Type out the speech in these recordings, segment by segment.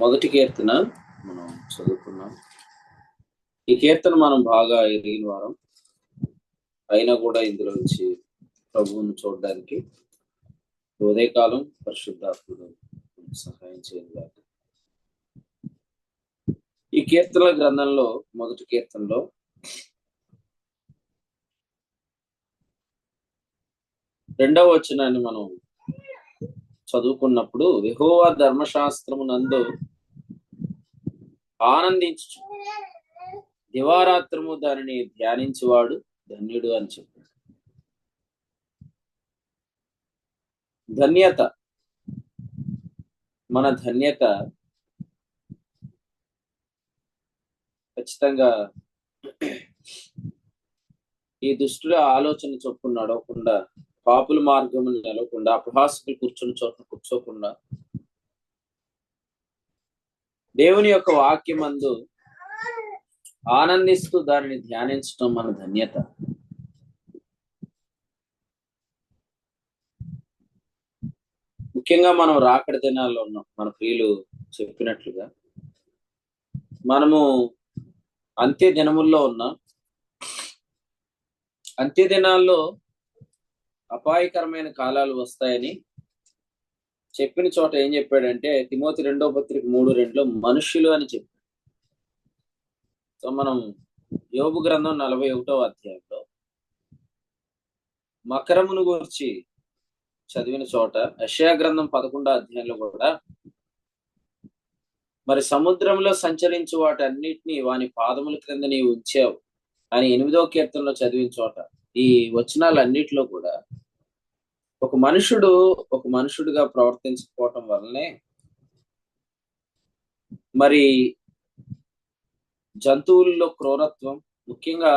మొదటి కీర్తన మనం చదువుకున్నాం. ఈ కీర్తన మనం బాగా ఎరిగిన వారం అయినా కూడా ఇందులో వచ్చి ప్రభువును చూడడానికి ఉదయకాలం పరిశుద్ధాత్ముడు సహాయం చేయాలి. ఈ కీర్తనల గ్రంథంలో మొదటి కీర్తనలో రెండవ వచనాన్ని మనం చదువుకున్నప్పుడు యెహోవా ధర్మశాస్త్రము నందు ఆనందించు దివారాత్రము దానిని ధ్యానించువాడు ధన్యుడు అని చెప్పాడు. ధన్యత, మన ధన్యత ఖచ్చితంగా ఈ దుష్టుల ఆలోచన చొప్పున నడవకుండా, పాపుల మార్గమును నిలవకుండా, అపహాసకులు కూర్చుని చోట కూర్చోకుండా దేవుని యొక్క వాక్యమందు ఆనందిస్తూ దానిని ధ్యానించడం మన ధన్యత. ముఖ్యంగా మనం రాకడ దినాల్లో ఉన్నాం. మన ప్రియులు చెప్పినట్లుగా మనము అంత్య దినముల్లో ఉన్నాం. అంత్య దినాల్లో అపాయకరమైన కాలాలు వస్తాయని చెప్పిన చోట ఏం చెప్పాడంటే తిమోతి 2వ పత్రిక 3:2 మనుష్యులు అని చెప్పాడు. సో మనం యోబు గ్రంథం 41వ అధ్యాయంలో మకరమును గురించి చదివిన చోట, యెషయా గ్రంథం 11వ అధ్యాయంలో కూడా మరి సముద్రంలో సంచరించు వాటన్నిటినీ వాని పాదముల క్రింద నీవు ఉంచావు అని 8వ కీర్తనలో చదివిన చోట ఈ వచనాలన్నిటిలో కూడా ఒక మనుషుడుగా ప్రవర్తించకపోవటం వల్లనే మరి జంతువుల్లో క్రూరత్వం, ముఖ్యంగా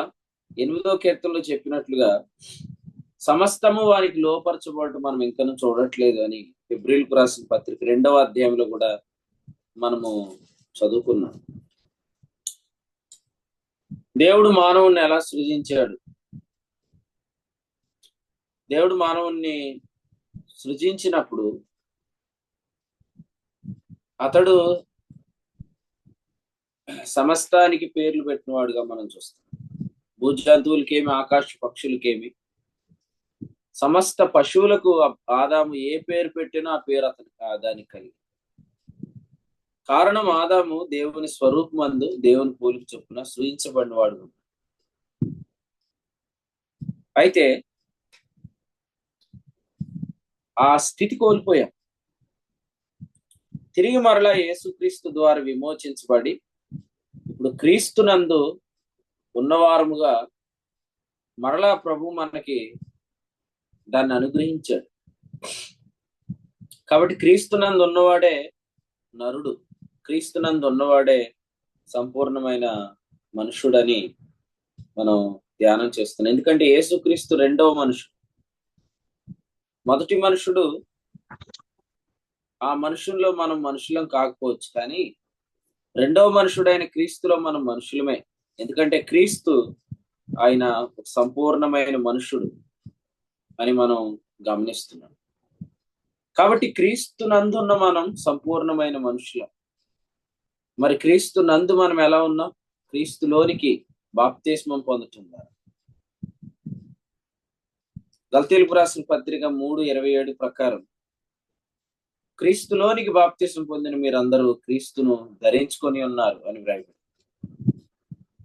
8వ కీర్తనలో చెప్పినట్లుగా సమస్తము వారికి లోపరచబడటం మనం ఇంకనూ చూడట్లేదు అని హెబ్రీయులకు రాసిన పత్రిక 2వ అధ్యాయంలో కూడా మనము చదువుకున్నాం. దేవుడు మానవుణ్ణి ఎలా సృజించాడు? దేవుడు మానవుణ్ణి సృజించినప్పుడు అతడు సమస్తానికి పేర్లు పెట్టినవాడుగా మనం చూస్తాం. భూజంతువులకేమి, ఆకాశ పక్షులకేమి, సమస్త పశువులకు ఆదాము ఏ పేరు పెట్టినా ఆ పేరు దానికి కలిగి. కారణం ఆదాము దేవుని స్వరూపమందు దేవుని పోలిక చొప్పున సృజించబడినవాడు. అయితే ఆ స్థితి కోల్పోయాం. తిరిగి మరలా యేసుక్రీస్తు ద్వారా విమోచించబడి ఇప్పుడు క్రీస్తునందు ఉన్నవారముగా మరలా ప్రభు మనకి దాన్ని అనుగ్రహించాడు. కాబట్టి క్రీస్తునందు ఉన్నవాడే నరుడు, క్రీస్తునందు ఉన్నవాడే సంపూర్ణమైన మనుషుడని మనం ధ్యానం చేస్తున్నాం. ఎందుకంటే యేసుక్రీస్తు రెండవ మనుషుడు. మొదటి మనుషుడు, ఆ మనుషుల్లో మనం మనుషులం కాకపోవచ్చు, కానీ రెండవ మనుషుడైన క్రీస్తులో మనం మనుషులమే. ఎందుకంటే క్రీస్తు ఆయన సంపూర్ణమైన మనుషుడు అని మనం గమనిస్తున్నాం. కాబట్టి క్రీస్తు నందున్న మనం సంపూర్ణమైన మనుషులం. మరి క్రీస్తు నందు మనం ఎలా ఉన్నాం? క్రీస్తులోనికి బాప్తిస్మం పొందుతున్నా. గలతీయులకు రాసిన పత్రిక 3:27 ప్రకారం క్రీస్తులోనికి బాప్తిస్మం పొందిన మీరందరూ క్రీస్తును ధరించుకొని ఉన్నారు అని వ్రాయబడింది.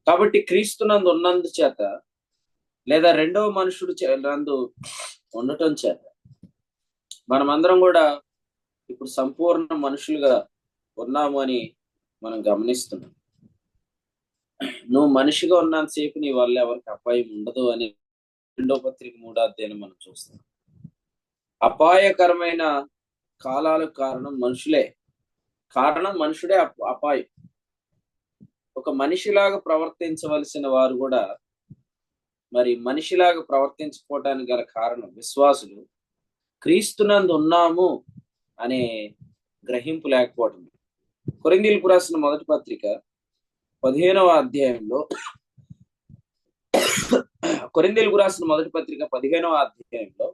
కాబట్టి క్రీస్తునందు ఉన్నందు చేత, లేదా రెండవ మనుషుడు నందు ఉండటం చేత మనమందరం కూడా ఇప్పుడు సంపూర్ణ మనుషులుగా ఉన్నాము అని మనం గమనిస్తున్నాం. నువ్వు మనిషిగా ఉన్నంతసేపు నీ వల్ల ఎవరికి అపాయం ఉండదు అని 2వ పత్రిక 3వ అధ్యాయం మనం చూస్తాం. అపాయకరమైన కాలాలకు కారణం మనుషులే. కారణం మనుషుడే అపాయం. ఒక మనిషిలాగా ప్రవర్తించవలసిన వారు కూడా మరి మనిషిలాగా ప్రవర్తించుకోవడానికి గల కారణం విశ్వాసులు క్రీస్తునందు ఉన్నాము అనే గ్రహింపు లేకపోవటం. కొరింథీయులకు రాసిన మొదటి పత్రిక 15వ అధ్యాయంలో కొరింథీయులకు రాసిన మొదటి పత్రిక 15వ అధ్యాయంలో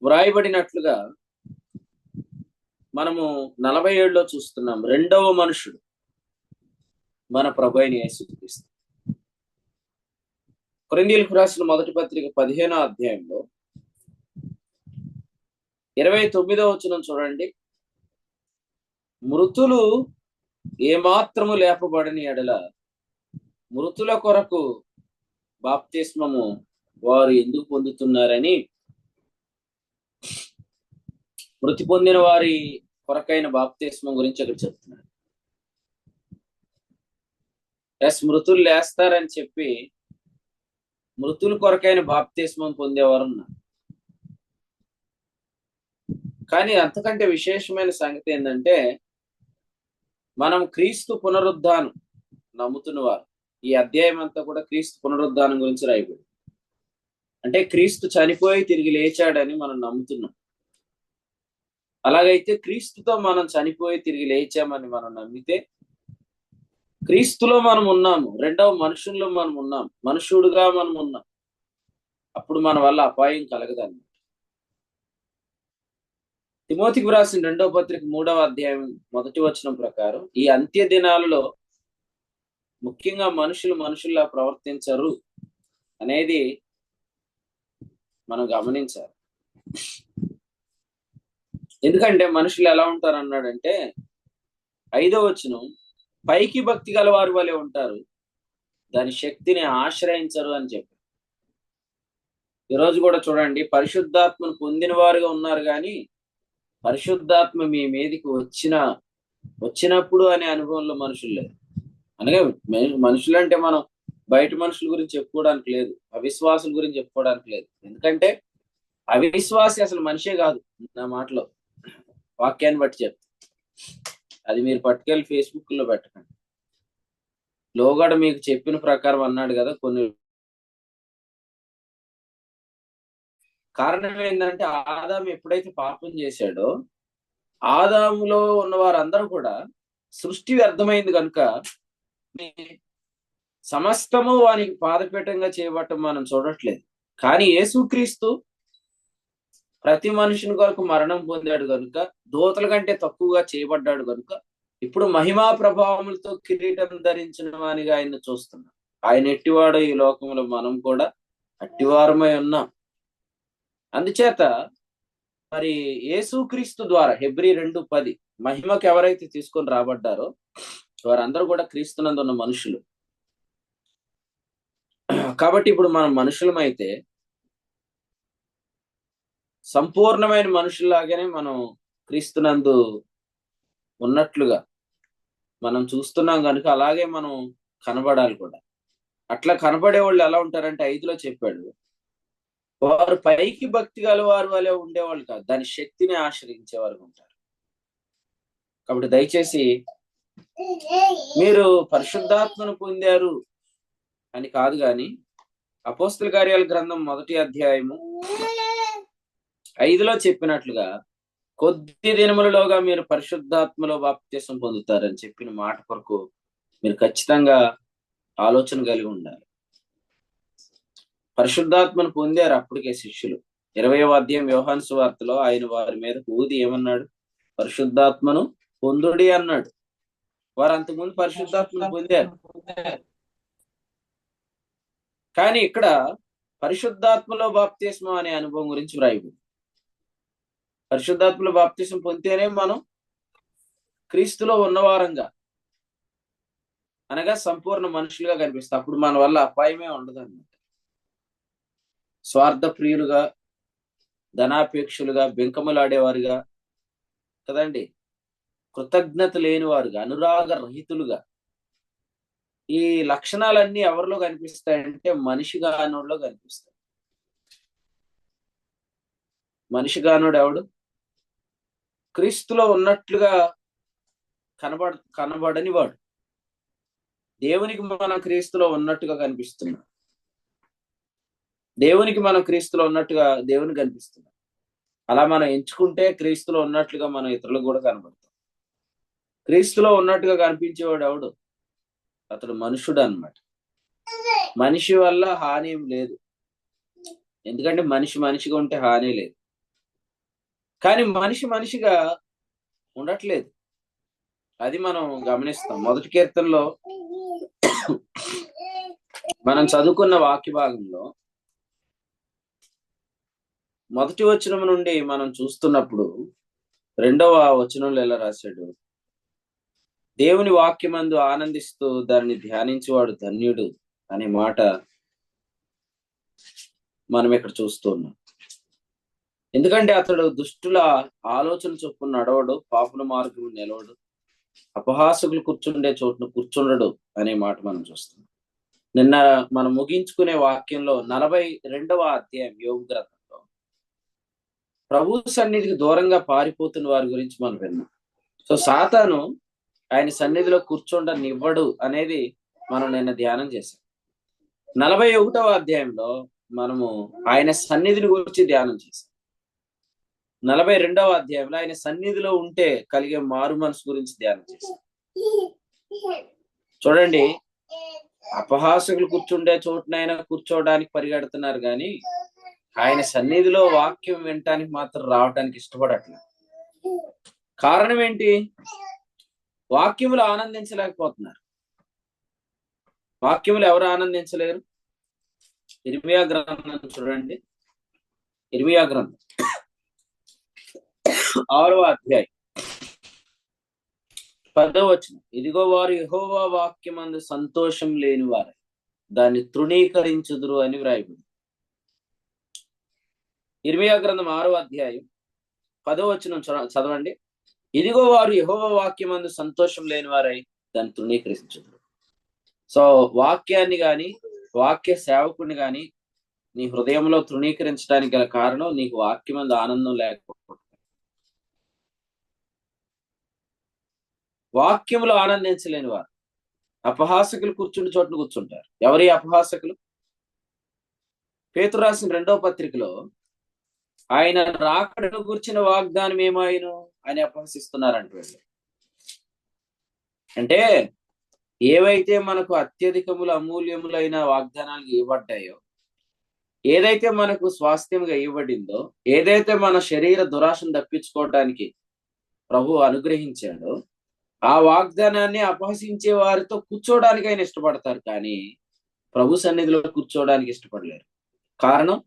వ్రాయబడినట్లుగా మనము 47లో చూస్తున్నాం. రెండవ మనుషుడు మన ప్రభువైన యేసుక్రీస్తు. కొరింథీయులకు రాసిన మొదటి పత్రిక 15వ అధ్యాయంలో 29వ వచనం చూడండి. మృతులు ఏమాత్రము లేపబడని ఎడల మృతుల కొరకు బాప్తిస్మము వారు ఎందుకు పొందుతున్నారని, మృతి పొందిన వారి కొరకైన బాప్తిస్మం గురించి అక్కడ చెప్తున్నారు. మృతులు లేస్తారని చెప్పి మృతుల కొరకైన బాప్తిస్మం పొందేవారు ఉన్నారు. కానీ అంతకంటే విశేషమైన సంగతి ఏంటంటే, మనం క్రీస్తు పునరుద్ధానం నమ్ముతున్న వారు. ఈ అధ్యాయం అంతా కూడా క్రీస్తు పునరుద్ధానం గురించి రాయబడింది. అంటే క్రీస్తు చనిపోయి తిరిగి లేచాడని మనం నమ్ముతున్నాం. అలాగైతే క్రీస్తుతో మనం చనిపోయి తిరిగి లేచామని మనం నమ్మితే క్రీస్తులో మనం ఉన్నాము, రెండవ మనుషుల్లో మనం ఉన్నాం, మనుషుడుగా మనం ఉన్నాం. అప్పుడు మన వల్ల అపాయం కలగదన్నమాట. తిమోతికి వ్రాసిన 2వ పత్రిక 3వ అధ్యాయం 1వ వచనం ప్రకారం ఈ అంత్య దినాలలో ముఖ్యంగా మనుషుల్లా ప్రవర్తించరు అనేది మనం గమనించాలి. ఎందుకంటే మనుషులు ఎలా ఉంటారు అన్నాడంటే 5వ వచనం, పైకి భక్తి గల వారి వలె ఉంటారు, దాని శక్తిని ఆశ్రయించరు అని చెప్పి. ఈరోజు కూడా చూడండి, పరిశుద్ధాత్మను పొందిన వారుగా ఉన్నారు, కానీ పరిశుద్ధాత్మ మీ మీదకి వచ్చినప్పుడు అనే అనుభవంలో మనుషులు లేదు. అనగా మనుషులు అంటే మనం బయట మనుషుల గురించి చెప్పుకోవడానికి లేదు, అవిశ్వాసుల గురించి చెప్పుకోవడానికి లేదు. ఎందుకంటే అవిశ్వాసి అసలు మనిషే కాదు. నా మాటలో వాక్యాన్ని బట్టి చెప్తా, అది మీరు పట్టుకెళ్ళి ఫేస్బుక్ లో పెట్టకండి. లోగడ మీకు చెప్పిన ప్రకారం అన్నాడు కదా. కొన్ని కారణం ఏంటంటే, ఆదాము ఎప్పుడైతే పాపం చేశాడో ఆదాములో ఉన్న వారందరూ కూడా సృష్టి వ్యర్థమైంది కనుక సమస్తము వానికి పాదపీఠంగా చేయబట్టం మనం చూడట్లేదు. కానీ యేసుక్రీస్తు ప్రతి మనుషుని కొరకు మరణం పొందాడు కనుక, దూతల కంటే తక్కువగా చేయబడ్డాడు కనుక ఇప్పుడు మహిమా ప్రభావములతో కిరీటం ధరించిన వానిగా ఆయన చూస్తున్నాం. ఆయన ఎట్టివాడు ఈ లోకంలో మనం కూడా అట్టివారమై ఉన్నాం. అందుచేత మరి యేసుక్రీస్తు ద్వారా హెబ్రీ 2:10 మహిమకు ఎవరైతే తీసుకొని రాబడ్డారో వారందరూ కూడా క్రీస్తునందు ఉన్న మనుషులు. కాబట్టి ఇప్పుడు మనం మనుషులమైతే సంపూర్ణమైన మనుషుల్లాగానే మనం క్రీస్తునందు ఉన్నట్లుగా మనం చూస్తున్నాం కనుక అలాగే మనం కనబడాలి కూడా. అట్లా కనబడే వాళ్ళు ఎలా ఉంటారంటే 5లో చెప్పాడు, వారు పైకి భక్తి గల వారు వలె ఉండేవాళ్ళు కాదు, దాని శక్తిని ఆశ్రయించేవారు ఉంటారు. కాబట్టి దయచేసి మీరు పరిశుద్ధాత్మను పొందారు అని కాదు, కానీ అపోస్తల కార్యాల గ్రంథం 1వ అధ్యాయము 5లో చెప్పినట్లుగా కొద్ది దినములలోగా మీరు పరిశుద్ధాత్మలో బాప్తిసం పొందుతారని చెప్పిన మాట కొరకు మీరు ఖచ్చితంగా ఆలోచన కలిగి ఉండాలి. పరిశుద్ధాత్మను పొందారు అప్పటికే శిష్యులు. 20వ అధ్యాయం యోహాను సువార్తలో ఆయన వారి మీద ఊది ఏమన్నాడు? పరిశుద్ధాత్మను పొందుడి అన్నాడు. వారు అంతకుముందు పరిశుద్ధాత్మను పొందారు. కానీ ఇక్కడ పరిశుద్ధాత్మలో బాప్తిస్మం అనే అనుభవం గురించి వ్రాయబడింది. పరిశుద్ధాత్మలో బాప్తిస్మం పొందితేనే మనం క్రీస్తులో ఉన్నవారంగా, అనగా సంపూర్ణ మనుషులుగా కనిపిస్తాం. అప్పుడు మన వల్ల అపాయమే ఉండదు అన్నమాట. స్వార్థ ప్రియులుగా, ధనాపేక్షలుగా, బెంకములాడేవారుగా కదండి, కృతజ్ఞత లేని వారుగా, అనురాగ రహితులుగా, ఈ లక్షణాలన్నీ ఎవరిలో కనిపిస్తాయంటే మనిషి గానోడిలో కనిపిస్తాయి. మనిషి గానోడు ఎవడు? క్రీస్తులో ఉన్నట్లుగా కనబడని వాడు. దేవునికి మనం క్రీస్తులో ఉన్నట్టుగా కనిపిస్తున్నాం. దేవునికి మనం క్రీస్తులో ఉన్నట్టుగా దేవుని కనిపిస్తున్నాం. అలా మనం ఎంచుకుంటే క్రీస్తులో ఉన్నట్లుగా మనం ఇతరులకు కూడా కనబడతాం. క్రీస్తులో ఉన్నట్టుగా కనిపించేవాడు ఎవడు? అతడు మనుషుడు అన్నమాట. మనిషి వల్ల హాని ఏం లేదు, ఎందుకంటే మనిషిగా ఉంటే హాని లేదు. కానీ మనిషిగా ఉండట్లేదు. అది మనం గమనిస్తాం. మొదటి కీర్తనలో మనం చదువుకున్న వాక్య భాగంలో మొదటి వచనం నుండి మనం చూస్తున్నప్పుడు 2వ వచనంలో ఎలా రాశాడు, దేవుని వాక్యమందు ఆనందిస్తూ దాన్ని ధ్యానించేవాడు ధన్యుడు అనే మాట మనం ఇక్కడ చూస్తూ ఉన్నాం. ఎందుకంటే అతడు దుష్టుల ఆలోచన చొప్పున నడవడు, పాపుల మార్గం నిలవడు, అపహాసకులు కూర్చుండే చోటును కూర్చుండడు అనే మాట మనం చూస్తున్నాం. నిన్న మనం ముగించుకునే వాక్యంలో 42వ అధ్యాయం యోబు గ్రంథంలో ప్రభు సన్నిధికి దూరంగా పారిపోతున్న వారి గురించి మనం విన్నాం. సో సాతాను ఆయన సన్నిధిలో కూర్చోండనివ్వడు అనేది మనం నిన్న ధ్యానం చేశాం. 41వ అధ్యాయంలో మనము ఆయన సన్నిధిని గురించి ధ్యానం చేశాం. 42వ అధ్యాయంలో ఆయన సన్నిధిలో ఉంటే కలిగే మారు మనసు గురించి ధ్యానం చేశాం. చూడండి, అపహాసకులు కూర్చుండే చోటునైనా కూర్చోవడానికి పరిగెడుతున్నారు కానీ ఆయన సన్నిధిలో వాక్యం వినటానికి మాత్రం రావటానికి ఇష్టపడట్లేదు. కారణం ఏంటి? వాక్యములు ఆనందించలేకపోతున్నారు. వాక్యములు ఎవరు ఆనందించలేరు? ఇర్మియా గ్రంథం చూడండి. ఇర్మియా గ్రంథం 6వ అధ్యాయం 10వ వచనం, ఇదిగో వారు యెహోవా వాక్యమందు సంతోషం లేని వారు దాన్ని తృణీకరించుదురు అని వ్రాయబడింది. ఇర్మియా గ్రంథం 6వ అధ్యాయం 10వ వచనం చదవండి. ఇదిగో వారు యెహోవా వాక్యమందు సంతోషం లేని వారై దాన్ని తృణీకరించుదురు. సో వాక్యాన్ని గాని వాక్య సేవకుని గాని నీ హృదయంలో తృణీకరించడానికి గల కారణం నీకు వాక్యమందు ఆనందం లేకపోవడం. వాక్యములు ఆనందించలేని వారు అపహాసకులు కూర్చుండి చోటును కూర్చుంటారు. ఎవరి అపహాసకులు? పేతురు రాసిన 2వ పత్రికలో ఆయన రాకడను గురించిన వాగ్దానం ఏమాయను అని అపహసిస్తున్నారంట. అంటే ఏవైతే మనకు అత్యధికములు అమూల్యములైన వాగ్దానాలు ఇవ్వబడ్డాయో, ఏదైతే మనకు స్వాస్థ్యంగా ఇవ్వబడిందో, ఏదైతే మన శరీర దురాశను తప్పించుకోవడానికి ప్రభు అనుగ్రహించాడో, ఆ వాగ్దానాన్ని అపహసించే వారితో కూర్చోవడానికి ఆయన ఇష్టపడతారు కానీ ప్రభు సన్నిధిలో కూర్చోవడానికి ఇష్టపడలేరు. కారణం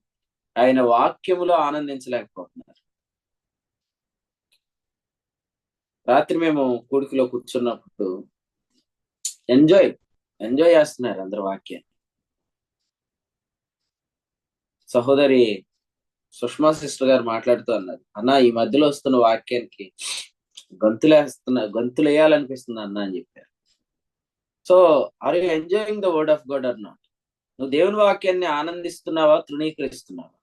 ఆయన వాక్యములో ఆనందించలేకపోతున్నారు. రాత్రి మేము కూడికలో కూర్చున్నప్పుడు ఎంజాయ్ చేస్తున్నారు అందరు వాక్యాన్ని. సహోదరి సుష్మా సిస్టర్ గారు మాట్లాడుతూ అన్నారు, అన్న ఈ మధ్యలో వస్తున్న వాక్యానికి గంతులు వేయాలనిపిస్తుంది అన్న అని చెప్పారు. So are you enjoying the word of God or not? నువ్వు దేవుని వాక్యాన్ని ఆనందిస్తున్నావా, తృణీకరిస్తున్నావా?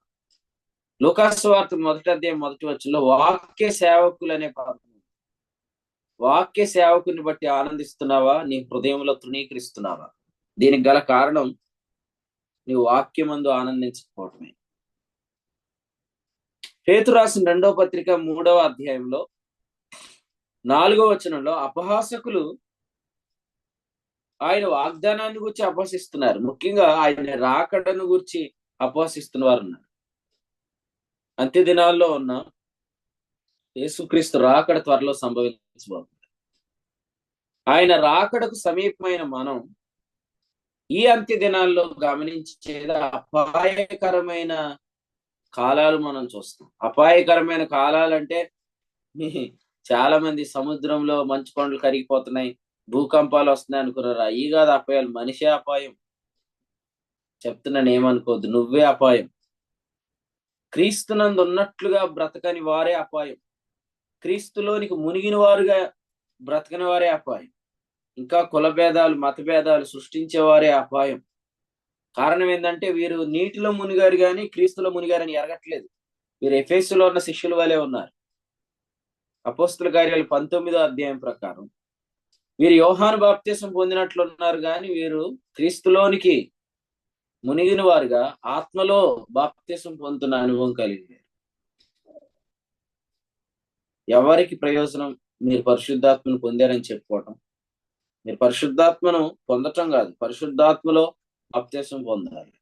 లూకాసు వార్త 1వ అధ్యాయం 1వ వచనంలో వాక్య సేవకులు అనే పదం, వాక్య సేవకుని బట్టి ఆనందిస్తున్నావా, నీ హృదయంలో తృణీకరిస్తున్నావా? దీనికి గల కారణం నీ వాక్యమందు ఆనందించకపోవటమే. పేతురు రాసిన 2వ పత్రిక 3వ అధ్యాయంలో 4వ వచనంలో అపహాసకులు ఆయన వాగ్దానాన్ని గురించి అపహసిస్తున్నారు. ముఖ్యంగా ఆయన రాకడను గురించి అపహసిస్తున్న వారు ఉన్నారు. అంత్య దినాల్లో ఉన్న యేసుక్రీస్తు రాకడ త్వరలో సంభవించబోతుంది. ఆయన రాకడకు సమీపమైన మనం ఈ అంత్య దినాల్లో గమనించేది అపాయకరమైన కాలాలు మనం చూస్తాం. అపాయకరమైన కాలాలంటే చాలా మంది సముద్రంలో మంచు కొండలు కరిగిపోతున్నాయి, భూకంపాలు వస్తున్నాయి అనుకున్నారా? ఈ కాదు అపాయాలు, మనిషే అపాయం. చెప్తున్నాను, ఏమనుకోవద్దు, నువ్వే అపాయం. క్రీస్తునందు ఉన్నట్లుగా బ్రతకని వారే అపాయం. క్రీస్తులోనికి మునిగిన వారుగా బ్రతకని వారే అపాయం. ఇంకా కుల భేదాలు, మత భేదాలు సృష్టించేవారే అపాయం. కారణం ఏంటంటే వీరు నీటిలో మునిగారు కానీ క్రీస్తులో మునిగారని ఎరగట్లేదు. వీరు ఎఫెసులో ఉన్న శిష్యుల వలె ఉన్నారు. అపోస్తల కార్యాలు 19వ అధ్యాయం ప్రకారం వీరు యోహాను బాప్తిసం పొందినట్లున్నారు కానీ వీరు క్రీస్తులోనికి మునిగిన వారుగా ఆత్మలో బాప్తిసం పొందుతున్న అనుభవం కలిగింది. ఎవరికి ప్రయోజనం? మీరు పరిశుద్ధాత్మను పొందారని చెప్పుకోవటం. మీరు పరిశుద్ధాత్మను పొందటం కాదు, పరిశుద్ధాత్మలో బాప్తిసం పొందాలి.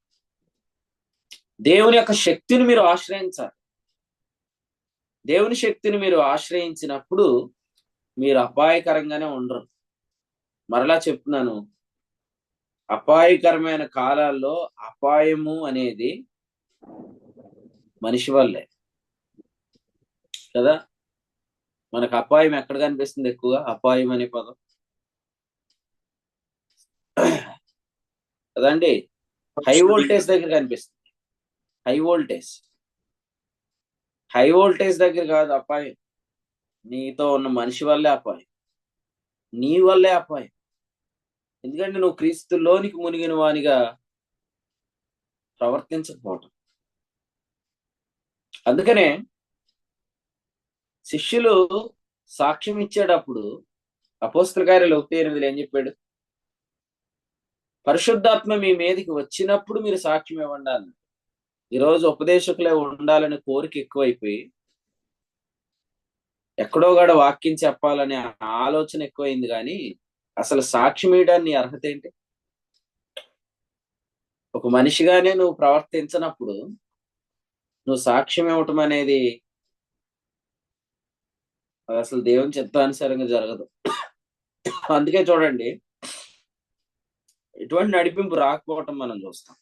దేవుని యొక్క శక్తిని మీరు ఆశ్రయించాలి. దేవుని శక్తిని మీరు ఆశ్రయించినప్పుడు మీరు అపాయకరంగానే ఉండరు. మరలా చెప్తున్నాను, అపాయకరమైన కాలాల్లో అపాయము అనేది మనిషి వల్లే కదా. మనకు అపాయం ఎక్కడ కనిపిస్తుంది ఎక్కువగా? అపాయం అనే పదం కదండి. హై వోల్టేజ్ దగ్గర కనిపిస్తుంది. హై వోల్టేజ్ దగ్గర కాదు అపాయం. నీతో ఉన్న మనిషి వల్లే అపాయం, నీ వల్లే అపాయం. ఎందుకంటే నువ్వు క్రీస్తులోనికి మునిగిన వానిగా ప్రవర్తించకపోవటం. అందుకనే శిష్యులు సాక్ష్యం ఇచ్చేటప్పుడు అపోస్తల కార్యాలు 1:8 ఏం చెప్పాడు? పరిశుద్ధాత్మ మీ మీదకి వచ్చినప్పుడు మీరు సాక్ష్యం ఇవ్వండి అన్నాడు. ఈరోజు ఉపదేశకులే ఉండాలనే కోరిక ఎక్కువైపోయి ఎక్కడో గడ వాక్యం చెప్పాలనే ఆలోచన ఎక్కువైంది, కానీ అసలు సాక్ష్యం ఇవ్వడానికి అర్హత ఏంటి? ఒక మనిషిగానే నువ్వు ప్రవర్తించినప్పుడు నువ్వు సాక్ష్యం ఇవ్వటం అనేది అది అసలు దేవుని చిత్తానుసారంగా జరగదు. అందుకే చూడండి, ఎటువంటి నడిపింపు రాకపోవటం మనం చూస్తాం.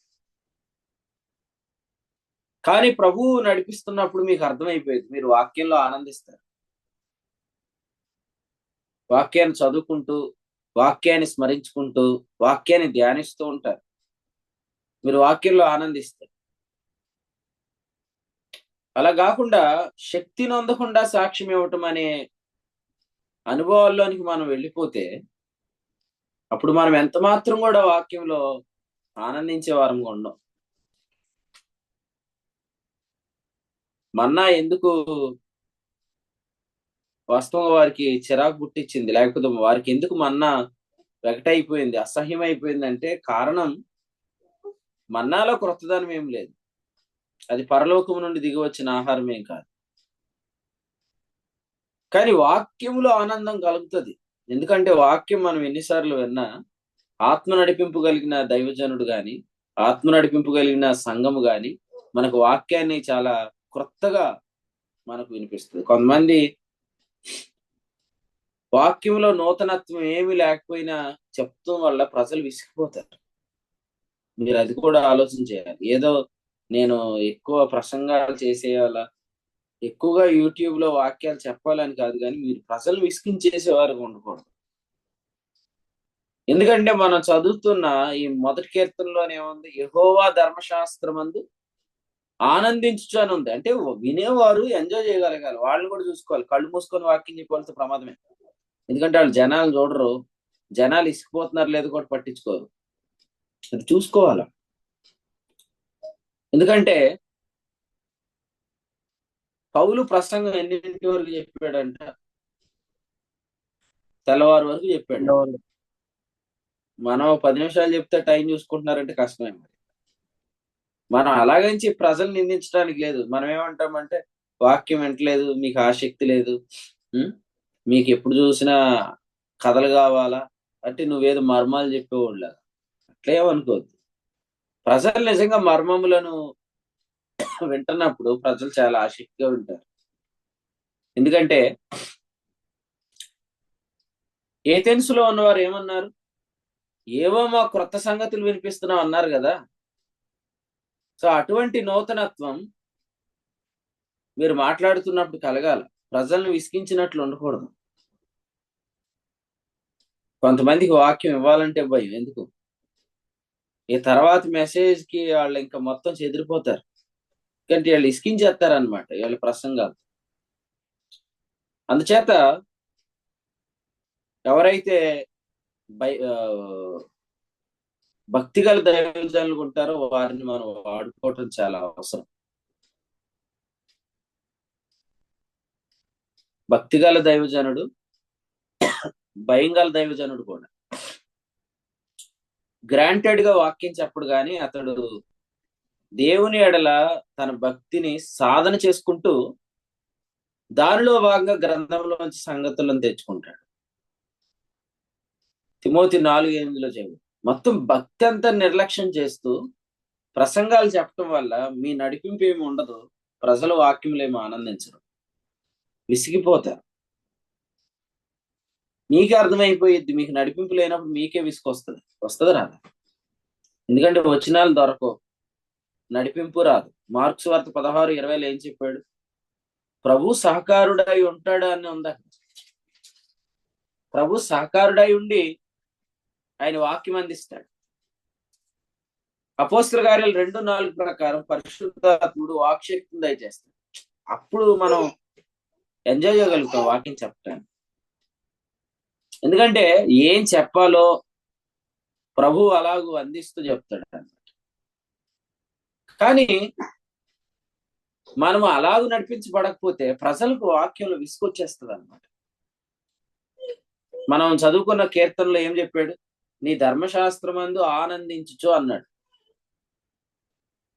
కానీ ప్రభువు నడిపిస్తున్నప్పుడు మీకు అర్థమైపోయింది, మీరు వాక్యంలో ఆనందిస్తారు. వాక్యాన్ని చదువుకుంటూ, వాక్యాన్ని స్మరించుకుంటూ, వాక్యాన్ని ధ్యానిస్తూ ఉంటారు. మీరు వాక్యంలో ఆనందిస్తారు. అలా కాకుండా శక్తి నొందకుండా సాక్ష్యం ఇవ్వటం అనే అనుభవాల్లోనికి మనం వెళ్ళిపోతే అప్పుడు మనం ఎంత మాత్రం కూడా వాక్యంలో ఆనందించే వారంగా ఉండం. మన్నా ఎందుకు వాస్తవంగా వారికి చిరాకు పుట్టించింది, లేకపోతే వారికి ఎందుకు మన్నా వెగటైపోయింది, అసహ్యం అయిపోయిందంటే కారణం మన్నాలో క్రొత్తదనం ఏం లేదు. అది పరలోకం నుండి దిగి వచ్చిన ఆహారం ఏం కాదు. కానీ వాక్యములో ఆనందం కలుగుతుంది. ఎందుకంటే వాక్యం మనం ఎన్నిసార్లు విన్నా, ఆత్మ నడిపింపు కలిగిన దైవజనుడు గాని, ఆత్మ నడిపింపు కలిగిన సంఘము గాని మనకు వాక్యాన్ని చాలా క్రొత్తగా మనకు వినిపిస్తుంది. కొంతమంది వాక్యంలో నూతనత్వం ఏమి లేకపోయినా చెప్తాం వల్ల ప్రజలు విసిగిపోతారు. మీరు అది కూడా ఆలోచన చేయాలి. ఏదో నేను ఎక్కువ ప్రసంగాలు చేసేయాల, ఎక్కువగా యూట్యూబ్ లో వాక్యాలు చెప్పాలని కాదు, కానీ మీరు ప్రజలు విసిగించేసేవారు ఉండకూడదు. ఎందుకంటే మనం చదువుతున్న ఈ మొదటి కీర్తనలోనే ఏముంది? యెహోవా ధర్మశాస్త్రమందు ఆనందించుచు అని ఉంది. అంటే వినేవారు ఎంజాయ్ చేయగలగాలి. వాళ్ళని కూడా చూసుకోవాలి. కళ్ళు మూసుకొని వాక్యం చెప్పాల్సిన ప్రమాదమే. ఎందుకంటే వాళ్ళు జనాలు చూడరు, జనాలు ఇసికిపోతున్నారు లేదు కూడా పట్టించుకోరు. అది చూసుకోవాలి. ఎందుకంటే పౌలు ప్రసంగం ఎన్నింటి వరకు చెప్పాడంట? తెల్లవారు వరకు చెప్పాడు. మనం 10 నిమిషాలు చెప్తే టైం చూసుకుంటున్నారంటే కష్టమే. మనం అలాగని ప్రజలు నిందించడానికి లేదు. మనం ఏమంటామంటే వాక్యం వింటలేదు, మీకు ఆసక్తి లేదు, మీకు ఎప్పుడు చూసినా కథలు కావాలా అంటే నువ్వేదో మర్మాలు చెప్పేవాళ్ళ అట్లేమనుకోవద్దు. ప్రజలు నిజంగా మర్మములను వింటున్నప్పుడు ప్రజలు చాలా ఆసక్తిగా వింటారు. ఎందుకంటే ఏథెన్సులో ఉన్నవారు ఏమన్నారు? ఏవో మా క్రొత్త సంగతులు వినిపిస్తున్నాం అన్నారు కదా. సో అటువంటి నూతనత్వం మీరు మాట్లాడుతున్నప్పుడు కలగాల. ప్రజలను విసిగించినట్లు ఉండకూడదు. కొంతమందికి వాక్యం ఇవ్వాలంటే భయం. ఎందుకు? ఈ తర్వాత మెసేజ్ కి వాళ్ళు ఇంకా మొత్తం చెదిరిపోతారు. ఎందుకంటే వాళ్ళు ఇసికించేస్తారనమాట వీళ్ళ ప్రసంగాలు. అందుచేత ఎవరైతే భక్తి గల దైవజనులు ఉంటారో వారిని మనం వాడుకోవటం చాలా అవసరం. భక్తి గల దైవజనుడు, భయం గల దైవజనుడు కూడా గ్రాంటెడ్ గా వాక్యం చెప్పడు, కానీ అతడు దేవుని ఎడల తన భక్తిని సాధన చేసుకుంటూ దానిలో భాగంగా గ్రంథంలోంచి సంగతులను తెచ్చుకుంటాడు. తిమోతి 4:8 చెప్పు. మొత్తం భక్తి అంతా నిర్లక్ష్యం చేస్తూ ప్రసంగాలు చెప్పడం వల్ల మీ నడిపింపు ఏమి ఉండదు. ప్రజలు వాక్యములు ఏమి ఆనందించరు, విసిగిపోతారు. మీకే అర్థమైపోయిద్ది. మీకు నడిపింపు లేనప్పుడు మీకే విసుకొస్తుంది. వస్తుంది రాదా? ఎందుకంటే వచనాలు దొరకవు, నడిపింపు రాదు. మార్క్స్ వార్త 16:20 ఏం చెప్పాడు? ప్రభు సహకారుడై ఉంటాడు అని ఉందా? ప్రభు సహకారుడై ఉండి ఆయన వాక్యం అందిస్తాడు. అపోస్తల కార్యాలు 2:4 ప్రకారం పరిశుద్ధాత్ముడు వాక్శక్తిని దయచేస్తాడు. అప్పుడు మనం ఎంజాయ్ చేయగలుగుతాం వాక్యం చెప్పడానికి. ఎందుకంటే ఏం చెప్పాలో ప్రభు అలాగూ అందిస్తూ చెప్తాడు అన్నమాట. కానీ మనం అలాగూ నడిపించబడకపోతే ప్రజలకు వాక్యంలో విసుకొచ్చేస్తుంది అన్నమాట. మనం చదువుకున్న కీర్తనలో ఏం చెప్పాడు? నీ ధర్మశాస్త్రమందు ఆనందించుచు అన్నాడు.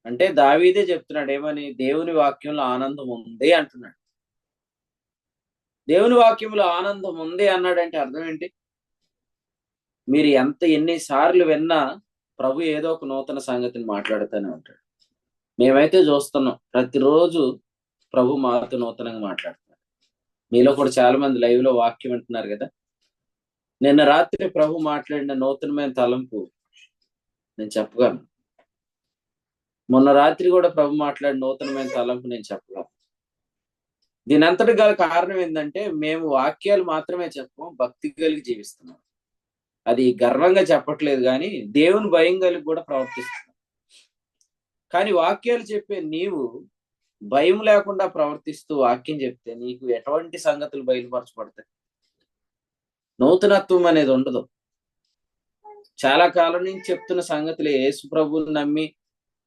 అంటే దావీదే చెప్తున్నాడు ఏమని? దేవుని వాక్యంలో ఆనందం ఉంది అంటున్నాడు. దేవుని వాక్యంలో ఆనందం ఉంది అన్నాడంటే అర్థం ఏంటి? మీరు ఎన్నిసార్లు విన్నా ప్రభు ఏదో ఒక నూతన సంగతిని మాట్లాడుతూనే ఉంటాడు. మేమైతే చూస్తున్నాం, ప్రతిరోజు ప్రభు మాతో నూతనంగా మాట్లాడుతున్నారు. మీలో కూడా చాలా మంది లైవ్ లో వాక్యం వింటున్నారు కదా. నిన్న రాత్రి ప్రభు మాట్లాడిన నూతనమైన తలంపు నేను చెప్పగలను. మొన్న రాత్రి కూడా ప్రభు మాట్లాడిన నూతనమైన తలంపు నేను చెప్పగలను. దీని అంతటి గల కారణం ఏంటంటే మేము వాక్యాలు మాత్రమే చెప్పం, భక్తి కలిగి జీవిస్తున్నాం. అది గర్వంగా చెప్పట్లేదు, కానీ దేవుని భయం కలిగి కూడా ప్రవర్తిస్తున్నాం. కానీ వాక్యాలు చెప్పే నీవు భయం లేకుండా ప్రవర్తిస్తూ వాక్యం చెప్తే నీకు ఎటువంటి సంగతులు బయలుపరచబడతాయి? నూతనత్వం అనేది ఉండదు. చాలా కాలం నుంచి చెప్తున్న సంగతులు, యేసు ప్రభువుని నమ్మి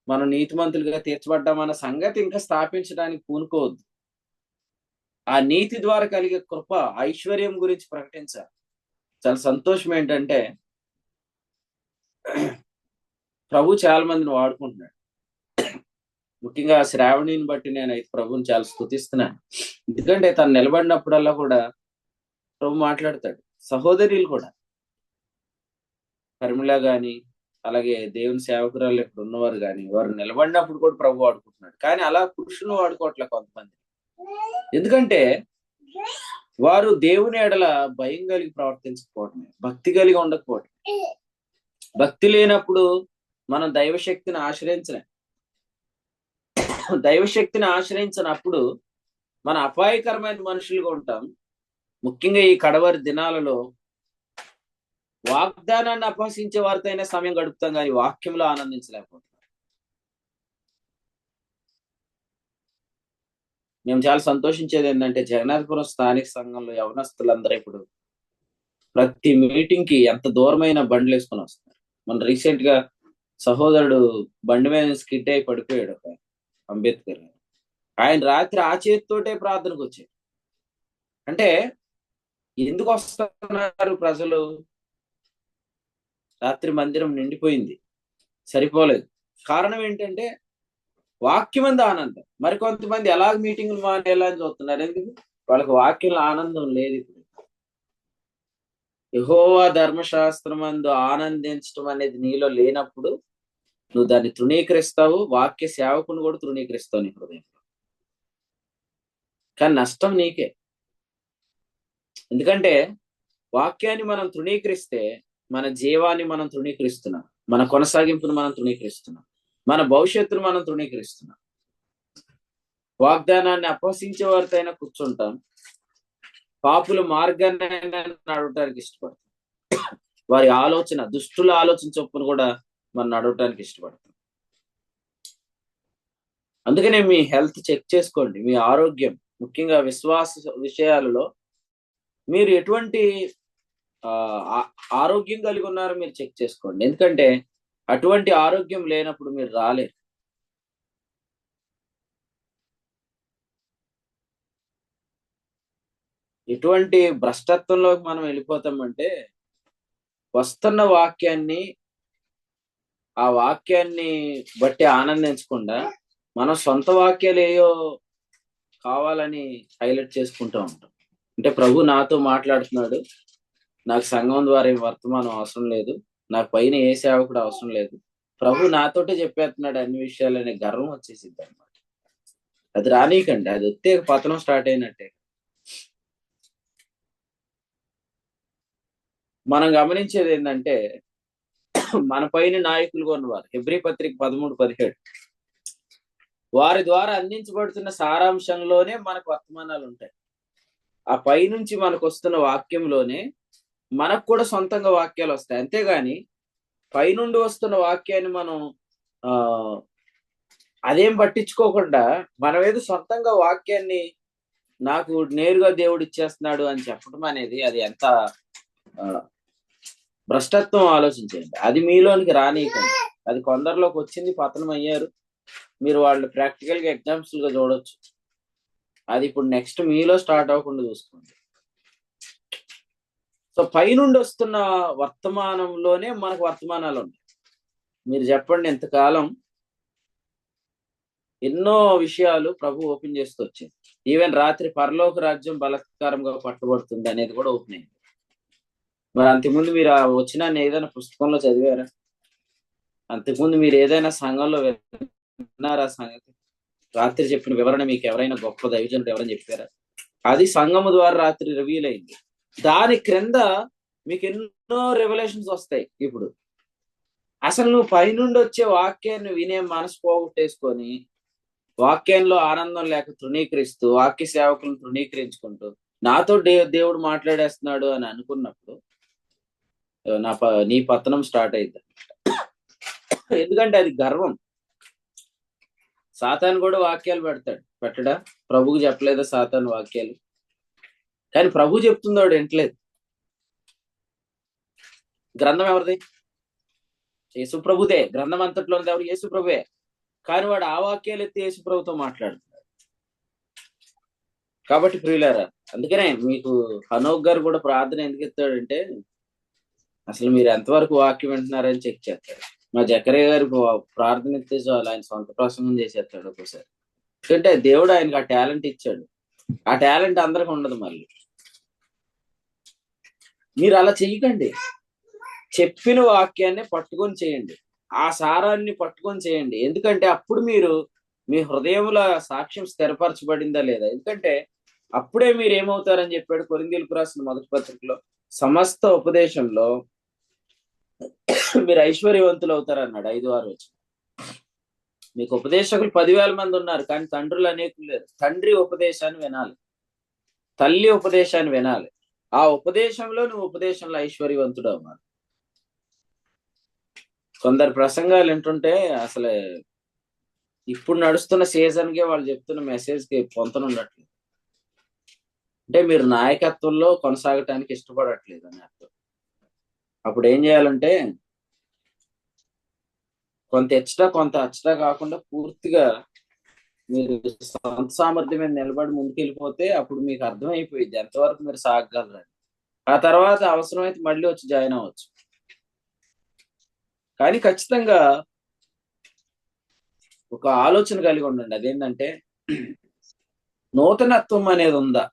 మనం నీతిమంతులుగా తీర్చబడ్డామన్న సంగతి ఇంకా స్థాపించడానికి పూనుకోవద్దు. ఆ నీతి ద్వారా కలిగే కృప, ఐశ్వర్యం గురించి ప్రకటించాలి. చాలా సంతోషం ఏంటంటే ప్రభు చాలా మందిని వాడుకుంటున్నాడు. ముఖ్యంగా శ్రావణిని బట్టి నేనైతే ప్రభుని చాలా స్తుతిస్తున్నాను. ఎందుకంటే తను నిలబడినప్పుడల్లా కూడా ప్రభు మాట్లాడతాడు. సహోదరులు కూడా, పరిమళ గాని, అలాగే దేవుని సేవకురాలు ఇక్కడ ఉన్నవారు గాని, వారు నిలబడినప్పుడు కూడా ప్రభు వాడుకుంటున్నాడు. కానీ అలా పురుషులు వాడుకోవట్లే కొంతమంది. ఎందుకంటే వారు దేవుని ఎడల భయం కలిగి ప్రవర్తించకపోవటమే, భక్తి కలిగి ఉండకపోవటం. భక్తి లేనప్పుడు మనం దైవశక్తిని ఆశ్రయించలేం. దైవశక్తిని ఆశ్రయించినప్పుడు మన అపాయకరమైన మనుషులుగా ఉంటాం. ముఖ్యంగా ఈ కడవరి దినాలలో వాగ్దానాన్ని అపహసించే వారితో అయినా సమయం గడుపుతాం, కానీ వాక్యంలో ఆనందించలేకపోతాం. మేము చాలా సంతోషించేది ఏంటంటే జగన్నాథపురం స్థానిక సంఘంలో యవనస్తులందరూ ఇప్పుడు ప్రతి మీటింగ్ కి ఎంత దూరమైన బండ్లు వేసుకొని వస్తున్నారు. మన రీసెంట్ గా సహోదరుడు బండి మీద స్కిడ్ అయి పడిపోయాడు, ఒక అంబేద్కర్. ఆయన రాత్రి ఆ చేతితోటే ప్రార్థనకు వచ్చాడు. అంటే ఎందుకు వస్తున్నారు ప్రజలు? రాత్రి మందిరం నిండిపోయింది, సరిపోలేదు. కారణం ఏంటంటే వాక్యం అందు ఆనందం. మరి కొంతమంది ఎలాగ మీటింగులు మానేలా అని చూస్తున్నారు. ఎందుకు? వాళ్ళకి వాక్యంలో ఆనందం లేదు. ఇప్పుడు యెహోవా ధర్మశాస్త్రమందు ఆనందించడం అనేది నీలో లేనప్పుడు నువ్వు దాన్ని తృణీకరిస్తావు. వాక్య సేవకుని కూడా తృణీకరిస్తావు నీ హృదయంలో. కానీ నష్టం నీకే. ఎందుకంటే వాక్యాన్ని మనం తృణీకరిస్తే మన జీవాన్ని మనం తృణీకరిస్తున్నాం, మన కొనసాగింపును మనం తృణీకరిస్తున్నాం, మన భవిష్యత్తును మనం తృణీకరిస్తున్నాం. వాగ్దానాన్ని అపహసించే వారితో అయినా కూర్చుంటాం, పాపుల మార్గాన్ని నడవటానికి ఇష్టపడతాం. వారి ఆలోచన, దుష్టుల ఆలోచన చొప్పున కూడా మనం నడవటానికి ఇష్టపడతాం. అందుకనే మీ హెల్త్ చెక్ చేసుకోండి. మీ ఆరోగ్యం, ముఖ్యంగా విశ్వాస విషయాలలో మీరు ఎటువంటి ఆరోగ్యం కలిగి ఉన్నారో మీరు చెక్ చేసుకోండి. ఎందుకంటే అటువంటి ఆరోగ్యం లేనప్పుడు మీరు రాలేరు. ఎటువంటి భ్రష్టత్వంలోకి మనం వెళ్ళిపోతామంటే వస్తున్న వాక్యాన్ని, ఆ వాక్యాన్ని బట్టి ఆనందించకుండా మనం సొంత వాక్యాలు ఏయో కావాలని హైలైట్ చేసుకుంటూ ఉంటాం. అంటే ప్రభు నాతో మాట్లాడుతున్నాడు, నాకు సంఘం ద్వారా వర్తమానం అవసరం లేదు, నాకు పైన ఏ సేవకుడు అవసరం లేదు, ప్రభు నాతోటే చెప్పేస్తున్నాడు అన్ని విషయాలనే గర్వం వచ్చేసిద్ది అనమాట. అది రానీకండి. అది వస్తే పతనం స్టార్ట్ అయినట్టే. మనం గమనించేది ఏంటంటే మన పైన నాయకులుగా ఉన్నవారు హెబ్రీ పత్రిక 13:17 వారి ద్వారా అందించబడుతున్న సారాంశంలోనే మనకు వర్తమానాలు ఉంటాయి. ఆ పైనుంచి మనకు వస్తున్న వాక్యంలోనే మనకు కూడా సొంతంగా వాక్యాలు వస్తాయి. అంతేగాని పైనుండి వస్తున్న వాక్యాన్ని మనం ఆ అదేం పట్టించుకోకుండా మనం ఏదో సొంతంగా వాక్యాన్ని నాకు నేరుగా దేవుడు ఇచ్చేస్తున్నాడు అని చెప్పడం అనేది అది ఎంత భ్రష్టత్వం ఆలోచించండి. అది మీలోనికి రానీయకండి. అది కొందరిలోకి వచ్చింది, పతనం అయ్యారు. మీరు వాళ్ళు ప్రాక్టికల్ గా ఎగ్జాంపుల్ గా చూడొచ్చు. అది ఇప్పుడు నెక్స్ట్ మీలో స్టార్ట్ అవ్వకుండా చూసుకోండి. సో పైనుండి వస్తున్న వర్తమానంలోనే మనకు వర్తమానాలు ఉంటాయి. మీరు చెప్పండి, ఎంతకాలం ఎన్నో విషయాలు ప్రభు ఓపెన్ చేస్తూ వచ్చింది. ఈవెన్ రాత్రి పరలోక రాజ్యం బలత్కారంగా పట్టబడుతుంది అనేది కూడా ఓపెన్ అయింది. మరి అంతకుముందు మీరు ఆ వచనాన్ని ఏదైనా పుస్తకంలో చదివారా? అంతకుముందు మీరు ఏదైనా సంఘంలో విన్నారా? సంగతి రాత్రి చెప్పిన వివరణ మీకు ఎవరైనా గొప్ప దైవజనుడు ఎవరైనా చెప్పారా? అది సంఘము ద్వారా రాత్రి రివీల్ అయింది. దాని క్రింద మీకు ఎన్నో రెవల్యూషన్స్ వస్తాయి. ఇప్పుడు అసలు నువ్వు పైనుండి వచ్చే వాక్యాన్ని వినే మనసు పోగొట్టేసుకొని వాక్యంలో ఆనందం లేక తృణీకరిస్తూ వాక్య సేవకులను తృణీకరించుకుంటూ నాతో దేవుడు మాట్లాడేస్తున్నాడు అని అనుకున్నప్పుడు నీ పతనం స్టార్ట్ అయింది. ఎందుకంటే అది గర్వం. సాతాను కూడా వాక్యాలు పెట్టడా? ప్రభుకు చెప్పలేదా సాతాను వాక్యాలు? కానీ ప్రభు చెప్తుందో వింటలేదు. గ్రంథం ఎవరిది? యేసు ప్రభుదే. గ్రంథం అంతట్లోనిది ఎవరు? యేసు ప్రభువే. కానీ వాడు ఆ వాక్యాలు ఎత్తి యేసు ప్రభుతో మాట్లాడుతున్నాడు. కాబట్టి ప్రియులారా, అందుకనే మీకు హనోక్ గారు కూడా ప్రార్థన ఎందుకు ఎత్తాడంటే అసలు మీరు ఎంతవరకు వాక్యం వింటున్నారని చెక్ చేస్తాడు. మా జకరయ్య గారు ప్రార్థన ఎత్తే చాలు ఆయన సొంత ప్రసంగం చేసేస్తాడు ఒక్కోసారి. ఎందుకంటే దేవుడు ఆయనకి ఆ టాలెంట్ ఇచ్చాడు. ఆ టాలెంట్ అందరికి ఉండదు. మళ్ళీ మీరు అలా చెయ్యకండి. చెప్పిన వాక్యాన్ని పట్టుకొని చేయండి. ఆ సారాన్ని పట్టుకొని చేయండి. ఎందుకంటే అప్పుడు మీరు మీ హృదయముల సాక్ష్యం స్థిరపరచబడిందా లేదా? ఎందుకంటే అప్పుడే మీరు ఏమవుతారని చెప్పాడు కొరింథీయులకు రాసిన మొదటి పత్రికలో, సమస్త ఉపదేశంలో మీరు ఐశ్వర్యవంతులు అవుతారన్నాడు 5-6 వచ్చి. మీకు ఉపదేశకులు 10,000 మంది ఉన్నారు, కానీ తండ్రులు అనేకులు లేరు. తండ్రి ఉపదేశాన్ని వినాలి, తల్లి ఉపదేశాన్ని వినాలి. ఆ ఉపదేశంలో నువ్వు ఉపదేశంలో ఐశ్వర్యవంతుడు అవ్వాలి. కొందరు ప్రసంగాలు వింటుంటే అసలు ఇప్పుడు నడుస్తున్న సీజన్ కి వాళ్ళు చెప్తున్న మెసేజ్ కి పొంతనుండట్లేదు. అంటే మీరు నాయకత్వంలో కొనసాగటానికి ఇష్టపడట్లేదు అని అర్థం. అప్పుడు ఏం చేయాలంటే కొంత ఎక్స్ట్రా కొంత ఎక్స్ట్రా కాకుండా పూర్తిగా మీరు సొంత సామర్థ్యం మీద నిలబడి ముందుకెళ్ళిపోతే అప్పుడు మీకు అర్థమైపోయింది ఎంతవరకు మీరు సాగగలరని. ఆ తర్వాత అవసరమైతే మళ్ళీ వచ్చి జాయిన్ అవ్వచ్చు. కానీ ఖచ్చితంగా ఒక ఆలోచన కలిగి ఉండండి. అదేంటంటే నూతనత్వం అనేది ఉందా?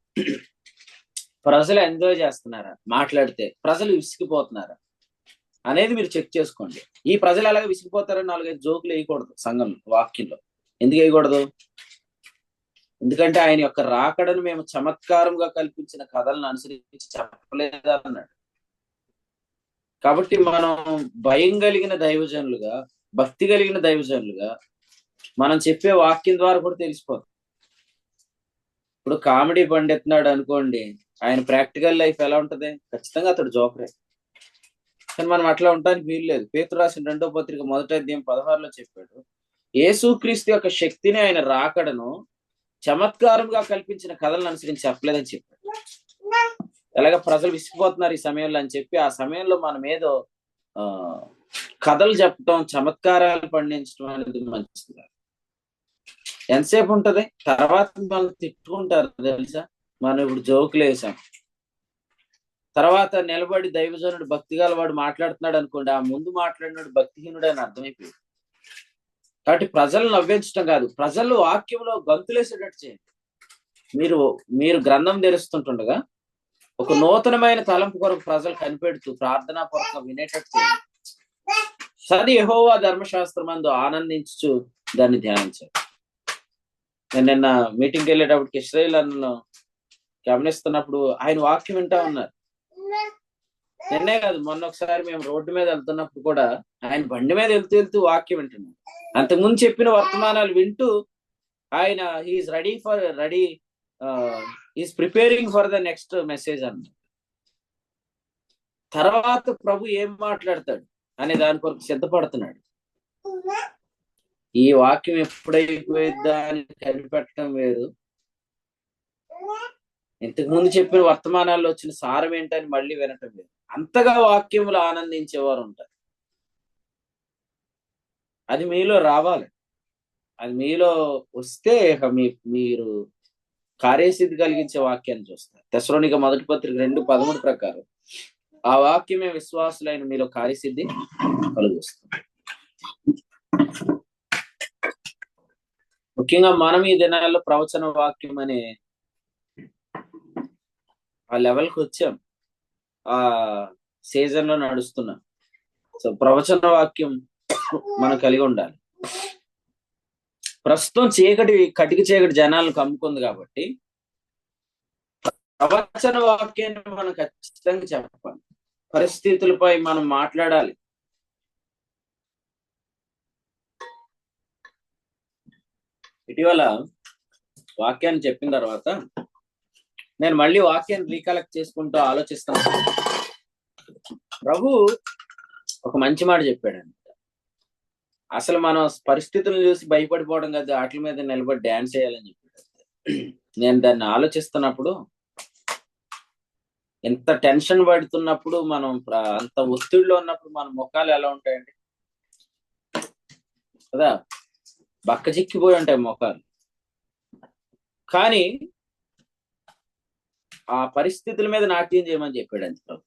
ప్రజలు ఎంజాయ్ చేస్తున్నారా? మాట్లాడితే ప్రజలు విసిగిపోతున్నారా అనేది మీరు చెక్ చేసుకోండి. ఈ ప్రజలు ఎలాగ విసిగిపోతారని 4-5 జోకులు వేయకూడదు సంఘంలో, వాక్యంలో. ఎందుకు వేయకూడదు? ఎందుకంటే ఆయన యొక్క రాకడను మేము చమత్కారంగా కల్పించిన కథలను అనుసరించి చెప్పలేదా అన్నాడు. కాబట్టి మనం భయం కలిగిన దైవజనులుగా, భక్తి కలిగిన దైవజనులుగా మనం చెప్పే వాక్యం ద్వారా కూడా తెలిసిపోతుంది. ఇప్పుడు కామెడీ పండిస్తున్నాడు అనుకోండి, ఆయన ప్రాక్టికల్ లైఫ్ ఎలా ఉంటది? ఖచ్చితంగా అతడు జోకరే. కానీ మనం అట్లా ఉండడానికి వీలు లేదు. పేతురు రాసిన 2వ పత్రిక 1వ అధ్యాయం 16లో చెప్పాడు, యేసుక్రీస్తు యొక్క శక్తిని ఆయన రాకడను చమత్కారంగా కల్పించిన కథలను అనుసరించి చెప్పలేదని చెప్పాడు. ఎలాగ ప్రజలు విసిగిపోతున్నారు ఈ సమయంలో అని చెప్పి ఆ సమయంలో మనం ఏదో కథలు చెప్పడం, చమత్కారాలు పండించడం అనేది మంచిది. ఎంతసేపు ఉంటది? తర్వాత మనం తిట్టుకుంటారు తెలుసా. మనం ఇప్పుడు జోకులు వేసాం, తర్వాత నిలబడి దైవజనుడు భక్తిగల వాడు మాట్లాడుతున్నాడు అనుకోండి, ఆ ముందు మాట్లాడినాడు భక్తిహీనుడు అని అర్థమైపోయింది. కాబట్టి ప్రజలు నవ్వించడం కాదు, ప్రజలు వాక్యంలో గంతులేసేటట్టు చేయండి. మీరు గ్రంథం తెరుస్తుంటుండగా ఒక నూతనమైన తలంపు కొరకు ప్రజలు కనిపెడుతూ ప్రార్థనా పూర్వకంగా వినేటట్టు చేయండి. సది యెహోవా ధర్మశాస్త్రమందు ఆనందించు దాన్ని ధ్యానించారు. నేను నిన్న మీటింగ్కి వెళ్ళేటప్పటికి ఇశ్రాయేల్ అన్నను గమనిస్తున్నప్పుడు ఆయన వాక్యం వింటా ఉన్నారు. నిన్నే కాదు, మొన్న ఒకసారి మేము రోడ్డు మీద వెళ్తున్నప్పుడు కూడా ఆయన బండి మీద వెళ్తూ వెళ్తూ వాక్యం వింటున్నాం. అంతకుముందు చెప్పిన వర్తమానాలు వింటూ ఆయన he is ready is preparing for the next message అన్న. తర్వాత ప్రభు ఏం మాట్లాడతాడు అనే దాని కొరకు సిద్ధపడుతున్నాడు. ఈ వాక్యం ఎప్పుడైపోయిద్దా అని కనిపెట్టడం వేరు, ఇంతకు ముందు చెప్పిన వర్తమానాల్లో వచ్చిన సారం ఏంటని మళ్ళీ వినటం వేరు. అంతగా వాక్యములు ఆనందించేవారు ఉంటారు. అది మీలో రావాలి. అది మీలో వస్తే మీరు కార్యసిద్ధి కలిగించే వాక్యాన్ని చూస్తారు. తెస్సలోనిక మొదటి పత్రిక 2:13 ప్రకారం ఆ వాక్యమే విశ్వాసులైన మీలో కార్యసిద్ధి కలుగుస్తుంది. ముఖ్యంగా మనం ఈ దినాల్లో ప్రవచన వాక్యం అనే ఆ లెవెల్కి వచ్చాం, ఆ సీజన్ లో నడుస్తున్నాం. సో ప్రవచన వాక్యం మనం కలిగి ఉండాలి. ప్రస్తుతం కటిక చీకటి జనాలను కమ్ముకుంది కాబట్టి ప్రవచన వాక్యాన్ని మనం ఖచ్చితంగా చెప్పాలి. పరిస్థితులపై మనం మాట్లాడాలి. ఇటీవల వాక్యాన్ని చెప్పిన తర్వాత నేను మళ్ళీ వాక్యాన్ని రీకలెక్ట్ చేసుకుంటూ ఆలోచిస్తాను. ప్రభు ఒక మంచి మాట చెప్పాడండి. అసలు మనం పరిస్థితులను చూసి భయపడిపోవడం కదా, వాటి మీద నిలబడి డాన్స్ చేయాలని చెప్పాడు. నేను దాన్ని ఆలోచిస్తున్నప్పుడు, ఎంత టెన్షన్ పడుతున్నప్పుడు, మనం అంత ఒత్తిడిలో ఉన్నప్పుడు మన ముఖాలు ఎలా ఉంటాయండి కదా, బక్కచిక్కిపోయి ఉంటాయి ముఖాలు. కానీ ఆ పరిస్థితుల మీద నాట్యం చేయమని చెప్పాడు అంతే ప్రభు.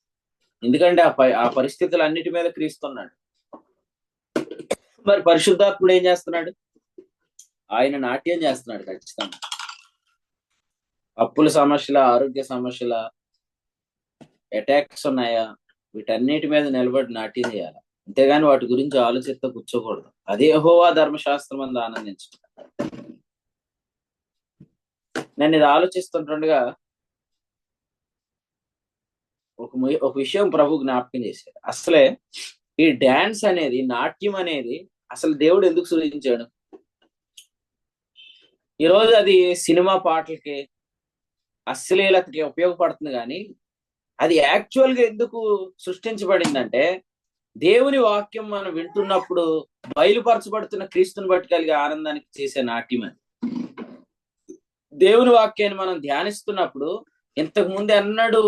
ఎందుకంటే ఆ పరిస్థితులు అన్నిటి మీద క్రీస్తున్నాడు. మరి పరిశుద్ధాత్ముడు ఏం చేస్తున్నాడు? ఆయన నాట్యం చేస్తున్నాడు ఖచ్చితంగా. అప్పుల సమస్యల, ఆరోగ్య సమస్యల, అటాక్స్ ఉన్నాయా, వీటన్నిటి మీద నిలబడి నాట్యం చేయాలి. అంతేగాని వాటి గురించి ఆలోచిస్తూ కూర్చోకూడదు. అదే యెహోవా ధర్మశాస్త్రం అందు ఆనందించడం. నేను ఇది ఆలోచిస్తుండగా ఒక విషయం ప్రభు జ్ఞాపకం చేశాడు. అసలే ఈ డాన్స్ అనేది, నాట్యం అనేది అసలు దేవుడు ఎందుకు సృష్టించాడు? ఈరోజు అది సినిమా పాటలకి, అశ్లీలతకి ఉపయోగపడుతుంది. కానీ అది యాక్చువల్ గా ఎందుకు సృష్టించబడిందంటే, దేవుని వాక్యం మనం వింటున్నప్పుడు బయలుపరచబడుతున్న క్రీస్తుని బట్టి కలిగే ఆనందానికి చేసే నాట్యం అది. దేవుని వాక్యాన్ని మనం ధ్యానిస్తున్నప్పుడు ఇంతకు ముందు అన్నాడు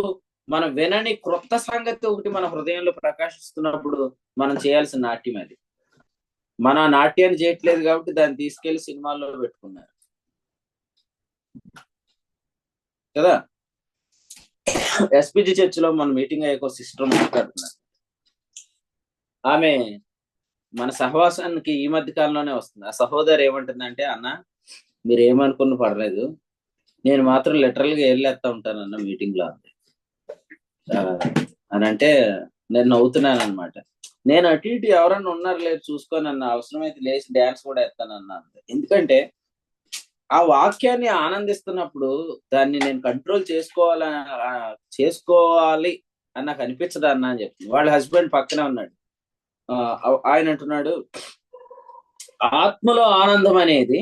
మనం వినని క్రొత్త సంగతి ఒకటి మన హృదయంలో ప్రకాశిస్తున్నప్పుడు మనం చేయాల్సిన నాట్యం అది. మన నాట్యాన్ని చేయట్లేదు కాబట్టి దాన్ని తీసుకెళ్లి సినిమాల్లో పెట్టుకున్నారు కదా. ఎస్పీజీ చర్చిలో మన మీటింగ్ అయ్యే సిస్టర్ మాట్లాడుతున్నారు. ఆమె మన సహవాసానికి ఈ మధ్య కాలంలోనే వస్తుంది. ఆ సహోదరు ఏమంటుందంటే, అన్న మీరు ఏమనుకున్న పర్లేదు, నేను మాత్రం లిటరల్ గా వెళ్ళేస్తా ఉంటానన్న మీటింగ్ లో అంది అని. అంటే నేను నవ్వుతున్నాను అనమాట. నేను అటు ఇటు ఎవరన్నా ఉన్నారు లేదు చూసుకొని అన్న, అవసరమైతే లేచి డ్యాన్స్ కూడా వేస్తానన్నా. ఎందుకంటే ఆ వాక్యాన్ని ఆనందిస్తున్నప్పుడు దాన్ని నేను కంట్రోల్ చేసుకోవాలి అని నాకు అనిపించదు అన్న అని చెప్తుంది. వాళ్ళ హస్బెండ్ పక్కనే ఉన్నాడు. ఆయన అంటున్నాడు, ఆత్మలో ఆనందం అనేది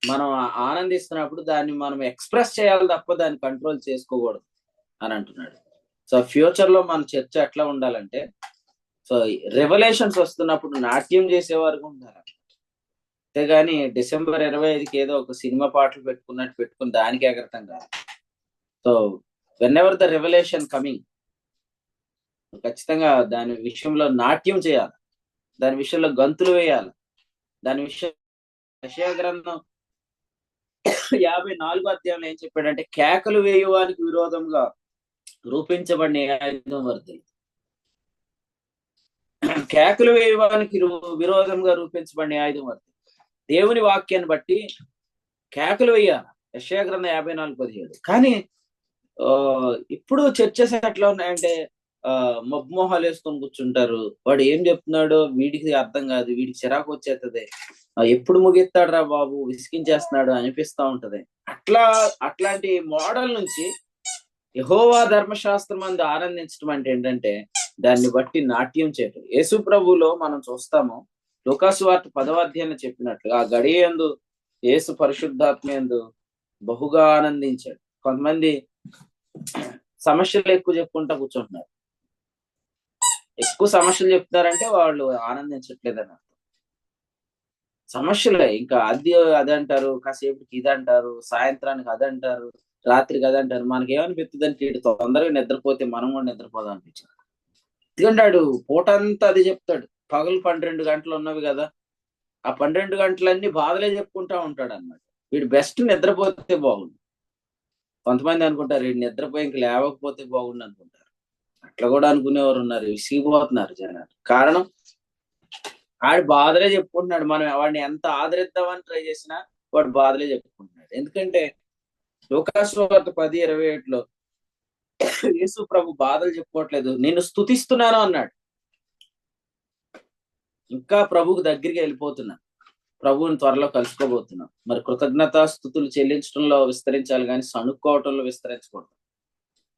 మనం ఆనందిస్తున్నప్పుడు దాన్ని మనం ఎక్స్ప్రెస్ చేయాలి తప్ప దాన్ని కంట్రోల్ చేసుకోకూడదు అని అంటున్నాడు. సో ఫ్యూచర్ లో మన చర్చ ఎట్లా ఉండాలంటే, సో రెవల్యూషన్స్ వస్తున్నప్పుడు నాట్యం చేసేవారు ఉండాలి. అంతేగాని డిసెంబర్ 25కి ఏదో ఒక సినిమా పాటలు పెట్టుకుని దానికి ఎగరటం కాదు. So when ever the revolution coming, ఖచ్చితంగా దాని విషయంలో నాట్యం చేయాలి, దాని విషయంలో గంతులు వేయాలి. దాని విషయం యెషయా గ్రంథం 54వ అధ్యాయంలో ఏం చెప్పాడంటే, కేకలు వేయువానికి విరోధంగా రూపించబడిన ఆయుధం వర్ధి. కేకలు వేయువానికి విరోధంగా రూపించబడిన ఆయుధం వర్ధి. దేవుని వాక్యాన్ని బట్టి కేకలు వేయాలి. యెషయా గ్రంథం 54:17. కానీ ఇప్పుడు చర్చస్ ఎట్లా ఉన్నాయంటే, మబ్బుమోహాలు వేసుకొని కూర్చుంటారు. వాడు ఏం చెప్తున్నాడో వీడికి అర్థం కాదు, వీడికి చిరాకు వచ్చేస్తుంది, ఎప్పుడు ముగిస్తాడు రా బాబు, విసిగించేస్తున్నాడు అనిపిస్తా ఉంటది. అట్లాంటి మోడల్ నుంచి యెహోవా ధర్మశాస్త్రం అందు ఆనందించడం అంటే ఏంటంటే దాన్ని బట్టి నాట్యం చేయటం. యేసు ప్రభువులో మనం చూస్తాము, లూకాసు వార్త 10వ అధ్యాయంలో చెప్పినట్లుగా ఆ గడియ యందు యేసు పరిశుద్ధాత్మ యందు బహుగా ఆనందించాడు. కొంతమంది సమస్యలు ఎక్కువ చెప్పుకుంటా కూర్చుంటున్నారు. ఎక్కువ సమస్యలు చెప్తున్నారంటే వాళ్ళు ఆనందించట్లేదని అర్థం. సమస్యలే ఇంకా అదంటారు, కాసేపటికి ఇదంటారు, సాయంత్రానికి అదంటారు, రాత్రికి అదంటారు. మనకేమనిపిస్తుందంటే ఈడు తొందరగా నిద్రపోతే మనం కూడా నిద్రపోదాం అనిపించింది. ఎందుకంటే ఆడు పూటంతా అది చెప్తాడు. పగలు 12 గంటలు ఉన్నవి కదా, ఆ 12 గంటలన్నీ బాధలే చెప్పుకుంటా ఉంటాడు అన్నమాట. వీడు బెస్ట్ నిద్రపోతే బాగుండు. కొంతమంది అనుకుంటారు వీడు నిద్రపోయి ఇంక లేవకపోతే బాగుండు అనుకుంటారు. అట్లా కూడా అనుకునేవారు ఉన్నారు. విసిగిపోతున్నారు జనాలు. కారణం ఆడి బాధలే చెప్పుకుంటున్నాడు. మనం వాడిని ఎంత ఆదరిద్దామని ట్రై చేసినా వాడు బాధలే చెప్పుకుంటున్నాడు. ఎందుకంటే లూకాసు వార్త 10:27లో యేసు ప్రభు బాధలు చెప్పుకోవట్లేదు, నేను స్తుతిస్తున్నాను అన్నాడు. ఇంకా ప్రభువుకు దగ్గరికి వెళ్ళిపోతున్నా, ప్రభువుని త్వరలో కలుసుకోబోతున్నాం. మరి కృతజ్ఞతాస్తుతులు చెల్లించడంలో విస్తరించాలి కానీ సణుక్కోవటంలో విస్తరించకూడదు.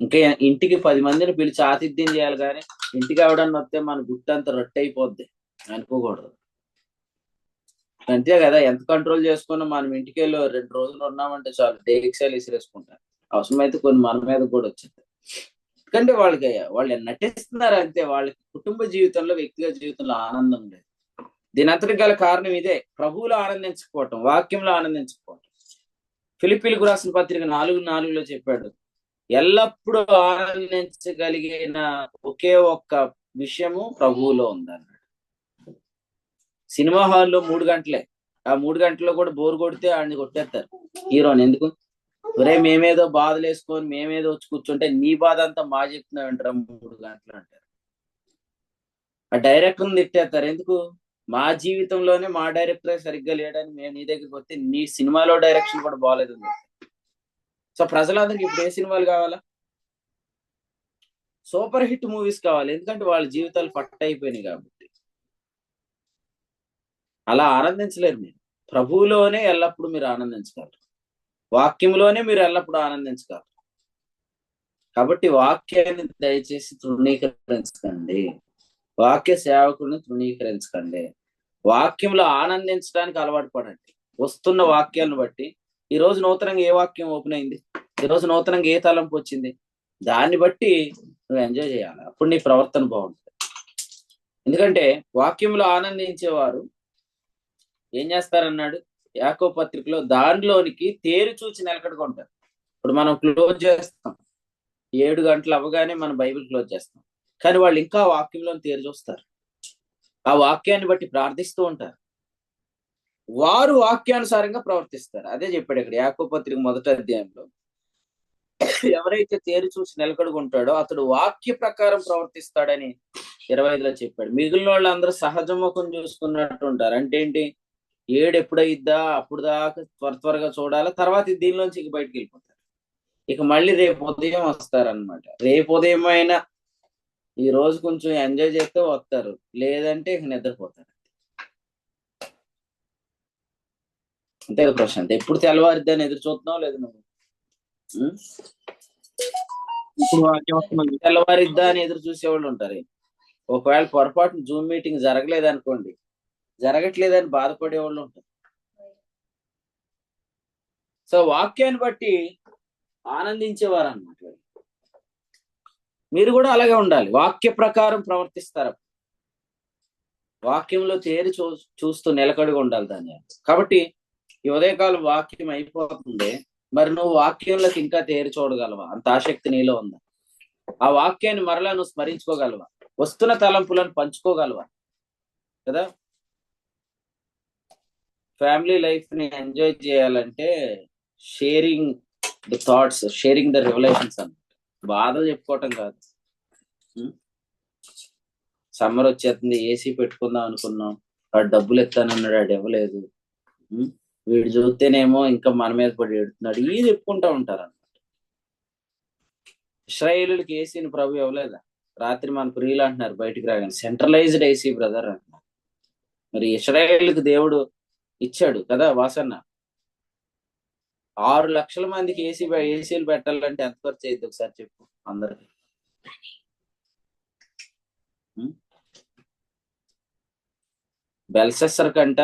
ఇంకా ఇంటికి 10 మందిని పిలిచి ఆతిథ్యం చేయాలి కానీ ఇంటికి ఎవడన్నా వస్తే మన గుట్టంతా రొట్టె అయిపోద్ది అనుకోకూడదు. అంతే కదా, ఎంత కంట్రోల్ చేసుకున్నా మనం ఇంటికి వెళ్ళి 2 రోజులు ఉన్నామంటే చాలు డేక్షాలు విసిరేసుకుంటారు. అవసరమైతే కొన్ని మన మీద కూడా వచ్చింది. ఎందుకంటే వాళ్ళు నటిస్తున్నారు అంతే. వాళ్ళకి కుటుంబ జీవితంలో, వ్యక్తిగత జీవితంలో ఆనందం లేదు. దీని అంతటికి గల కారణం ఇదే, ప్రభువులో ఆనందించకపోవటం, వాక్యంలో ఆనందించకపోవటం. ఫిలిప్పీలకు రాసిన పత్రిక 4:4లో చెప్పాడు, ఎల్లప్పుడూ ఆనందించగలిగిన ఒకే ఒక్క విషయము ప్రభువులో ఉందన్నాడు. సినిమా హాల్లో 3 గంటలే, ఆ 3 గంటల్లో కూడా బోర్ కొడితే ఆడిని కొట్టేస్తారు హీరోని. ఎందుకు? ఒరే మేమేదో బాధలు వేసుకొని మేమేదో వచ్చి కూర్చుంటే నీ బాధ అంతా మా చెప్తున్నావు అంటారా 3 గంటలు అంటారు. ఆ డైరెక్టర్ని తిట్టేస్తారు. ఎందుకు? మా జీవితంలోనే మా డైరెక్టరే సరిగ్గా లేడని మేము నీ దగ్గరికి వస్తే నీ సినిమాలో డైరెక్షన్ కూడా బాగాలేదు. సో ప్రజలందరికీ ఇప్పుడు ఏ సినిమాలు కావాలా? సూపర్ హిట్ మూవీస్ కావాలి. ఎందుకంటే వాళ్ళ జీవితాలు పట్ట అయిపోయినాయి కాబట్టి. అలా ఆనందించలేరు మీరు. ప్రభువులోనే ఎల్లప్పుడూ మీరు ఆనందించగలరు. వాక్యంలోనే మీరు ఎల్లప్పుడూ ఆనందించగలరు. కాబట్టి వాక్యాన్ని దయచేసి తృణీకరించకండి. వాక్య సేవకుడిని తృణీకరించకండి. వాక్యంలో ఆనందించడానికి అలవాటు పడండి. వస్తున్న వాక్యాలను బట్టి ఈ రోజు నూతనంగా ఏ వాక్యం ఓపెన్ అయింది, ఈ రోజు నూతనంగా ఏ తలంపు వచ్చింది, దాన్ని బట్టి నువ్వు ఎంజాయ్ చేయాలి. అప్పుడు నీ ప్రవర్తన బాగుంటుంది. ఎందుకంటే వాక్యంలో ఆనందించేవారు ఏం చేస్తారన్నాడు యాకోబు పత్రికలో, దానిలోనికి తేరు చూచి నిలకడకుంటారు. ఇప్పుడు మనం క్లోజ్ చేస్తాం, 7 గంటలు అవ్వగానే మనం బైబిల్ క్లోజ్ చేస్తాం. కానీ వాళ్ళు ఇంకా వాక్యంలో తేరు చూస్తారు. ఆ వాక్యాన్ని బట్టి ప్రార్థిస్తూ ఉంటారు. వారు వాక్యానుసారంగా ప్రవర్తిస్తారు. అదే చెప్పాడు ఇక్కడ యాకోబు పత్రిక 1వ అధ్యాయంలో, ఎవరైతే తేరు చూసి నిలకడకుంటాడో అతడు వాక్య ప్రకారం ప్రవర్తిస్తాడని 25లో చెప్పాడు. మిగిలిన వాళ్ళందరూ సహజ ముఖం చూసుకున్నట్టు ఉంటారు. అంటే ఏంటి? 7 ఎప్పుడైద్దా అప్పుడు దాకా త్వరగా చూడాలి, తర్వాత దీనిలోంచి ఇక బయటకు వెళ్ళిపోతారు. ఇక మళ్ళీ రేపు ఉదయం వస్తారనమాట. రేపు ఉదయం అయినా ఈ రోజు కొంచెం ఎంజాయ్ చేస్తే వస్తారు, లేదంటే ఇక నిద్రపోతారు. అంతే కదా ప్రశాంత్? ఎప్పుడు తెల్లవారిద్దని ఎదురు చూస్తున్నావు లేదు నువ్వు? తెల్లవారిద్దా అని ఎదురు చూసేవాళ్ళు ఉంటారు. ఒకవేళ పొరపాటున జూమ్ మీటింగ్ జరగలేదు అనుకోండి, జరగట్లేదని బాధపడే వాళ్ళు ఉంటారు. సో వాక్యాన్ని బట్టి ఆనందించేవారు అన్నమాట. మీరు కూడా అలాగే ఉండాలి, వాక్య ప్రకారం ప్రవర్తిస్తారు. వాక్యంలో తేరి చూస్తూ నిలకడగా ఉండాలి దాన్ని. కాబట్టి ఈ ఉదయకాలం వాక్యం అయిపోతుంది, మరి నువ్వు వాక్యంలోకి ఇంకా తేరి చూడగలవా? అంత ఆసక్తి నీలో ఉందా? ఆ వాక్యాన్ని మరలా నువ్వు స్మరించుకోగలవా? వస్తున్న తలంపులను పంచుకోగలవా? కదా, ఫ్యామిలీ లైఫ్ ని ఎంజాయ్ చేయాలంటే sharing the thoughts, sharing the revelations అన్నమాట. బాధలు చెప్పుకోవటం కాదు. సమ్మర్ వచ్చేస్తుంది, ఏసీ పెట్టుకుందాం అనుకున్నాం, వాడు డబ్బులు ఎత్తానన్నాడు, వాడు ఇవ్వలేదు, వీడు చూస్తేనేమో ఇంకా మన మీద పడి ఎడుతున్నాడు, ఇది చెప్పుకుంటా ఉంటారు అన్నమాట. ఇశ్రాయేలుకి ఏసీని ప్రభు ఇవ్వలేదా? రాత్రి మన ప్రియులు అంటున్నారు బయటికి రాగానే, సెంట్రలైజ్డ్ ఏసీ బ్రదర్ అంటున్నారు. మరి ఇశ్రాయేలుకి దేవుడు ఇచ్చాడు కదా వాసన్న. 6 లక్షల మందికి ఏసీలు పెట్టాలంటే ఎంత ఖర్చు అయ్యిద్ది ఒకసారి చెప్పు అందరికి. బెల్సెస్సర్ కంట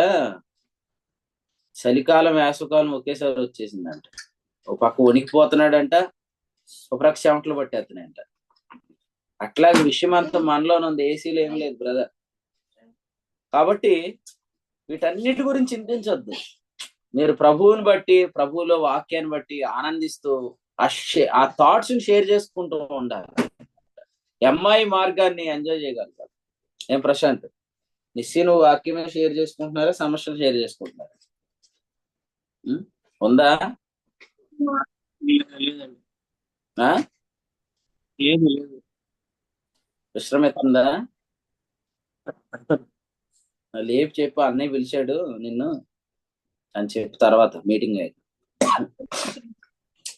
చలికాలం వేసవకాలం ఒకేసారి వచ్చేసిందంట. ఒక పక్క వణికిపోతున్నాడంట, ఒక పక్క చెమటలు పట్టేస్తున్నాయంట. అట్లాగే విషయం అంతా మనలోనే ఉంది, ఏసీలో ఏం లేదు బ్రదర్. కాబట్టి వీటన్నిటి గురించి చింతించొద్దు. మీరు ప్రభువుని బట్టి, ప్రభువులో వాక్యాన్ని బట్టి ఆనందిస్తూ ఆ థాట్స్ ని షేర్ చేసుకుంటూ ఉండాలి. ఎంఐ మార్గాన్ని ఎంజాయ్ చేయగలుగుతారు. ఏం ప్రశాంత్, నిశ్చయ నువ్వు వాక్యమే షేర్ చేసుకుంటున్నారా, సమస్యలు షేర్ చేసుకుంటున్నారా? ఉందా? విశ్రమిస్తుందా? లేపు చెప్పు, అన్నయ్య పిలిచాడు నిన్ను అని చెప్పు తర్వాత మీటింగ్ అయ్యి.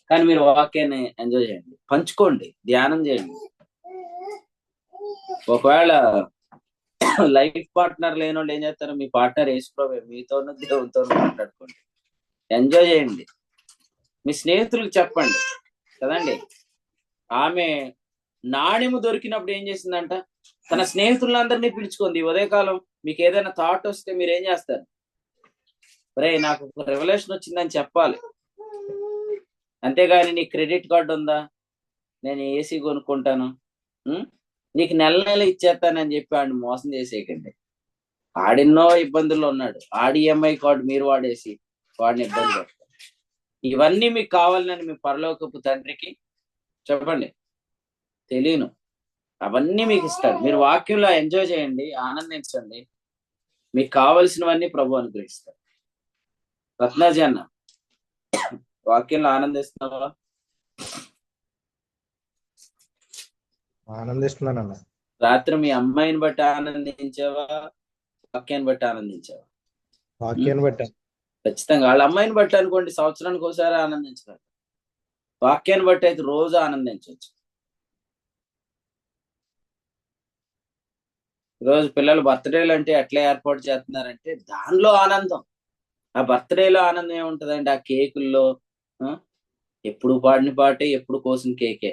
కానీ మీరు వాక్యాన్ని ఎంజాయ్ చేయండి, పంచుకోండి, ధ్యానం చేయండి. ఒకవేళ లైఫ్ పార్ట్నర్ లేని వాళ్ళు ఏం చేస్తారు, మీ పార్ట్నర్ యేసుప్రభువే, మీతోనూ దేవునితోనూ మాట్లాడుకోండి, ఎంజాయ్ చేయండి. మీ స్నేహితులకు చెప్పండి కదండి. ఆమె నాణ్యము దొరికినప్పుడు ఏం చేసిందంట, తన స్నేహితులందరినీ పిలుచుకుంది. ఉదయకాలం మీకు ఏదైనా థాట్ వస్తే మీరు ఏం చేస్తారు? రే నాకు ఒక రెవల్యూషన్ వచ్చిందని చెప్పాలి. అంతేగాని నీ క్రెడిట్ కార్డు ఉందా, నేను ఏసీ కొనుక్కుంటాను, నీకు నెల ఇచ్చేస్తానని చెప్పి ఆడిని మోసం చేసేయకండి. ఆడిన్నో ఇబ్బందుల్లో ఉన్నాడు, ఆడి ఈఎంఐ కార్డు మీరు వాడేసి వాడిని ఇబ్బంది పెడతారు. ఇవన్నీ మీకు కావాలని మీ పరలోకపు తండ్రికి చెప్పండి, తెలియను, అవన్నీ మీకు ఇస్తాడు. మీరు వాక్యంలో ఎంజాయ్ చేయండి, ఆనందించండి, మీకు కావలసినవన్నీ ప్రభు అనుగ్రహిస్తాడు. రత్నాజీ అన్న, వాక్యంలో ఆనందిస్తున్నావా? ఆనందిస్తున్నానన్న. రాత్రి మీ అమ్మాయిని బట్టి ఆనందించావా, వాక్యాన్ని బట్టి ఆనందించావా? వాక్యాన్ని బట్టి. ఖచ్చితంగా వాళ్ళ అమ్మాయిని బట్టి అనుకోండి, సంవత్సరానికి ఒకసారి ఆనందించగలరు. వాక్యాన్ని బట్టి అయితే రోజు ఆనందించవచ్చు. ఈరోజు పిల్లలు బర్త్డేలు అంటే ఎట్లా ఏర్పాటు చేస్తున్నారంటే దానిలో ఆనందం. ఆ బర్త్డేలో ఆనందం ఏముంటదండి? ఆ కేకుల్లో ఎప్పుడు పాడిన పాటే, ఎప్పుడు కోసిన కేకే,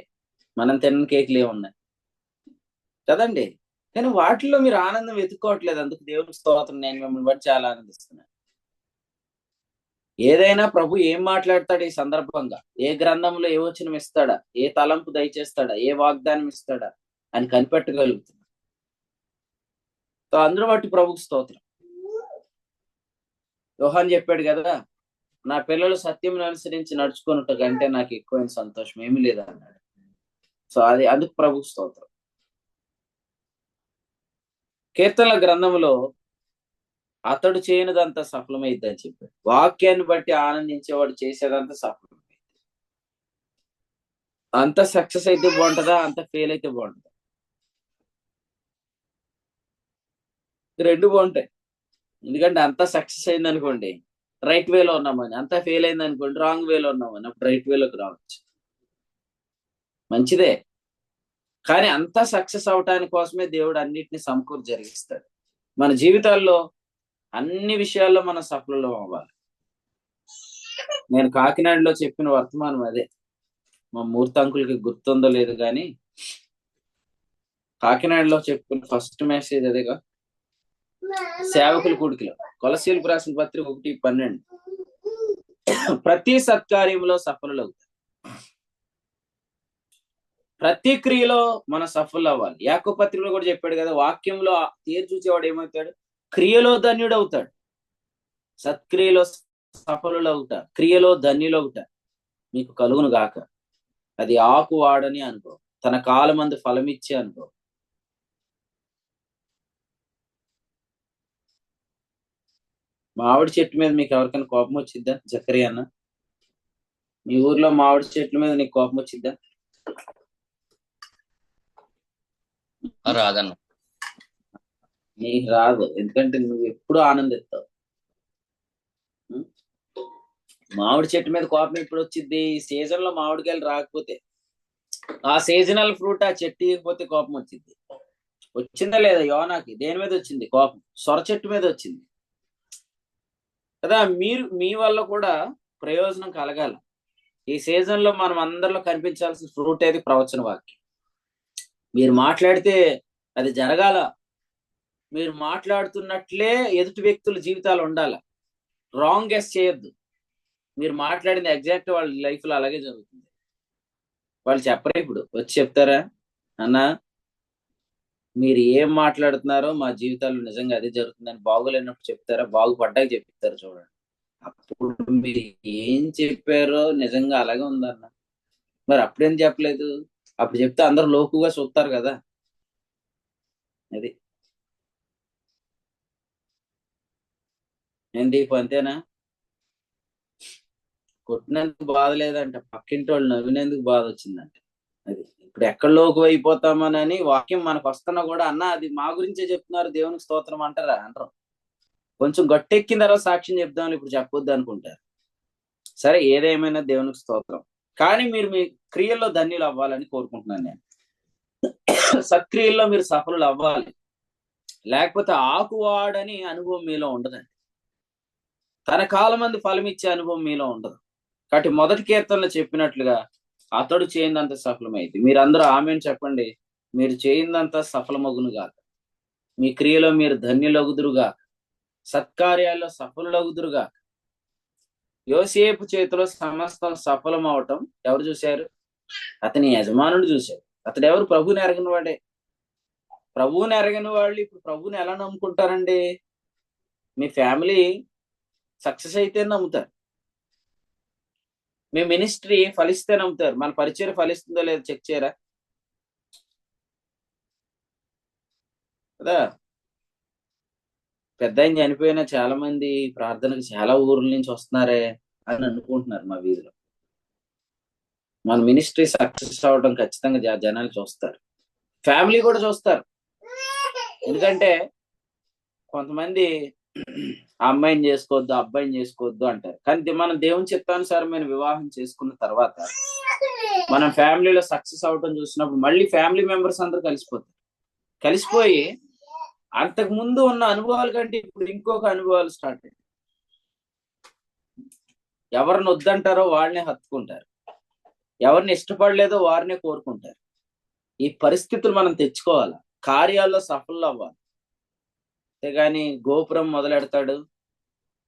మనం తిన్న కేకులు ఏమున్నాయి కదండి. కానీ వాటిల్లో మీరు ఆనందం వెతుక్కోవట్లేదు. అందుకు దేవునికి స్తోత్రం, నేను మిమ్మల్ని బట్టి చాలా ఆనందిస్తున్నాను. ఏదైనా ప్రభు ఏం మాట్లాడతాడు ఈ సందర్భంగా, ఏ గ్రంథంలో ఏ వచనం ఇస్తాడా, ఏ తలంపు దయచేస్తాడా, ఏ వాగ్దానం ఇస్తాడా అని కనిపెట్టగలుగుతుంది. అందరూ బట్టి ప్రభుకి స్తోత్రం. యోహాన్ చెప్పాడు కదా, నా పిల్లలు సత్యం అనుసరించి నడుచుకున్నట్టు కంటే నాకు ఎక్కువైన సంతోషం ఏమీ లేదా అన్నాడు. సో అది అందుకు ప్రభుకి స్తోత్రం. కీర్తనల గ్రంథంలో అతడు చేయనిదంతా సఫలమైద్దని చెప్పాడు. వాక్యాన్ని బట్టి ఆనందించేవాడు చేసేదంతా సఫలమైంది. అంత సక్సెస్ అయితే బాగుంటుందా, అంత ఫెయిల్ అయితే బాగుంటుందా? రెండు బాగుంటాయి. ఎందుకంటే అంతా సక్సెస్ అయింది అనుకోండి, రైట్ వేలో ఉన్నామని, అంతా ఫెయిల్ అయింది అనుకోండి, రాంగ్ వేలో ఉన్నామని, అప్పుడు రైట్ వేలోకి రావచ్చు. మంచిదే, కానీ అంతా సక్సెస్ అవటానికి కోసమే దేవుడు అన్నిటిని సమకూర్చి జరిగిస్తాడు. మన జీవితాల్లో అన్ని విషయాల్లో మనం సఫలం అవ్వాలి. నేను కాకినాడలో చెప్పిన వర్తమానం అదే. మా మూర్తంకులకి గుర్తుందో లేదు కానీ కాకినాడలో చెప్పిన ఫస్ట్ మెసేజ్ అదేగా, సేవకుల కూడికలో. కొలసీలకు రాసిన పత్రిక 1:12, ప్రతి సత్కార్యంలో సఫలులవుతారు, ప్రతి క్రియలో మన సఫలు అవ్వాలి. యాకోబు పత్రికలో కూడా చెప్పాడు కదా, వాక్యంలో తీరు చూసేవాడు ఏమవుతాడు, క్రియలో ధన్యుడు అవుతాడు. సత్క్రియలో సఫలులవుట, క్రియలో ధన్యులవుట మీకు కలుగును గాక. అది ఆకు వాడని అనుకో, తన కాలమందు ఫలమిచ్చే అనుకో. మామిడి చెట్టు మీద మీకు ఎవరికైనా కోపం వచ్చిద్దా? జకరియా అన్న, మీ ఊర్లో మామిడి చెట్ల మీద నీకు కోపం వచ్చిద్దా? రాదన్న. నీకు రాదు, ఎందుకంటే నువ్వు ఎప్పుడు ఆనందిస్తావు. మామిడి చెట్టు మీద కోపం ఎప్పుడు వచ్చింది? ఈ సీజన్ లో మామిడికాయలు రాకపోతే, ఆ సీజనల్ ఫ్రూట్ ఆ చెట్టు ఇవ్వకపోతే కోపం వచ్చింది. వచ్చిందా లేదా? యోనాకి దేని మీద వచ్చింది కోపం? సొర చెట్టు మీద వచ్చింది కదా. మీరు మీ వల్ల కూడా ప్రయోజనం కలగాలి. ఈ సీజన్ లో మనం అందరిలో కనిపించాల్సిన ఫ్రూట్ ఏది? ప్రవచన వాక్యం. మీరు మాట్లాడితే అది జరగాల. మీరు మాట్లాడుతున్నట్లే ఎదుటి వ్యక్తుల జీవితాలు ఉండాల. రాంగ్ గెస్ చేయొద్దు. మీరు మాట్లాడింది ఎగ్జాక్ట్ వాళ్ళ లైఫ్ లో అలాగే జరుగుతుంది. వాళ్ళు చెప్పరు. ఇప్పుడు వచ్చి చెప్తారా, అన్నా మీరు ఏం మాట్లాడుతున్నారో మా జీవితాల్లో నిజంగా అదే జరుగుతుందని బాగోలేనప్పుడు చెప్తారా? బాగుపడ్డాక చెప్తారు. చూడండి, అప్పుడు మీరు ఏం చెప్పారో నిజంగా అలాగే ఉందన్న. మరి అప్పుడేం చెప్పలేదు? అప్పుడు చెప్తే అందరూ లోకుగా చూస్తారు కదా. అది ఏంటి అంతేనా? కొట్టినందుకు బాధ లేదంట, పక్కింటి వాళ్ళు నవ్వినందుకు బాధ వచ్చిందంట. అది ఇప్పుడు ఎక్కడ లోకు అయిపోతామనని వాక్యం మనకు వస్తున్నా కూడా, అన్న అది మా గురించే చెప్తున్నారు, దేవునికి స్తోత్రం అంటారా? అంటారు. కొంచెం గట్టెక్కిన తర్వాత సాక్ష్యం చెప్దామని ఇప్పుడు చెప్పొద్దు అనుకుంటారు. సరే, ఏదేమైనా దేవునికి స్తోత్రం. కానీ మీరు మీ క్రియల్లో ధన్యులు అవ్వాలని కోరుకుంటున్నాను నేను. సత్క్రియల్లో మీరు సఫలులు అవ్వాలి. లేకపోతే ఆకువాడని అనుభవం మీలో ఉండదండి. తన కాలమంది ఫలం ఇచ్చే అనుభవం మీలో ఉండదు. కాబట్టి మొదటి కీర్తనలో చెప్పినట్లుగా అతడు చేయిందంత సఫలమైంది. మీరందరూ ఆమేన్ చెప్పండి. మీరు చేయిందంతా సఫలమగును గాక. మీ క్రియలో మీరు ధన్యులగుదురుగా, సత్కార్యాల్లో సఫలులగుదురుగా. యోసేపు చేతిలో సమస్తం సఫలం అవటం ఎవరు చూశారు? అతని యజమానుడు చూశాడు. అతడు ఎవరు? ప్రభువుని ఎరగని వాడే. ప్రభువుని ఎరగని వాళ్ళు ఇప్పుడు ప్రభువుని ఎలా నమ్ముకుంటారండి? మీ ఫ్యామిలీ సక్సెస్ అయితే నమ్ముతారు. మీ మినిస్ట్రీ ఫలిస్తే నమ్ముతారు. మన పరిచయం ఫలిస్తుందో లేదో చెక్ చేయరా కదా? పెద్ద ఆయన చనిపోయినా చాలా మంది ప్రార్థనకు చాలా ఊర్ల నుంచి వస్తున్నారే అని అనుకుంటున్నారు మా వీధిలో. మన మినిస్ట్రీ సక్సెస్ అవడం ఖచ్చితంగా జనాలు చూస్తారు. ఫ్యామిలీ కూడా చూస్తారు. ఎందుకంటే కొంతమంది ఆ అమ్మాయిని చేసుకోవద్దు, అబ్బాయిని చేసుకోవద్దు అంటారు. కానీ మనం దేవుని చిత్తానుసారమైన వివాహం చేసుకున్న తర్వాత మనం ఫ్యామిలీలో సక్సెస్ అవటం చూసినప్పుడు మళ్ళీ ఫ్యామిలీ మెంబర్స్ అందరూ కలిసిపోతారు. కలిసిపోయి అంతకు ముందు ఉన్న అనుభవాల కంటే ఇప్పుడు ఇంకొక అనుభవాలు స్టార్ట్ అయ్యాయి. ఎవరిని వద్దంటారో వాళ్ళనే హత్తుకుంటారు, ఎవరిని ఇష్టపడలేదో వారినే కోరుకుంటారు. ఈ పరిస్థితులు మనం తెచ్చుకోవాలి. కార్యాల్లో సఫలం అవ్వాలి. అంతేగాని గోపురం మొదలెడతాడు,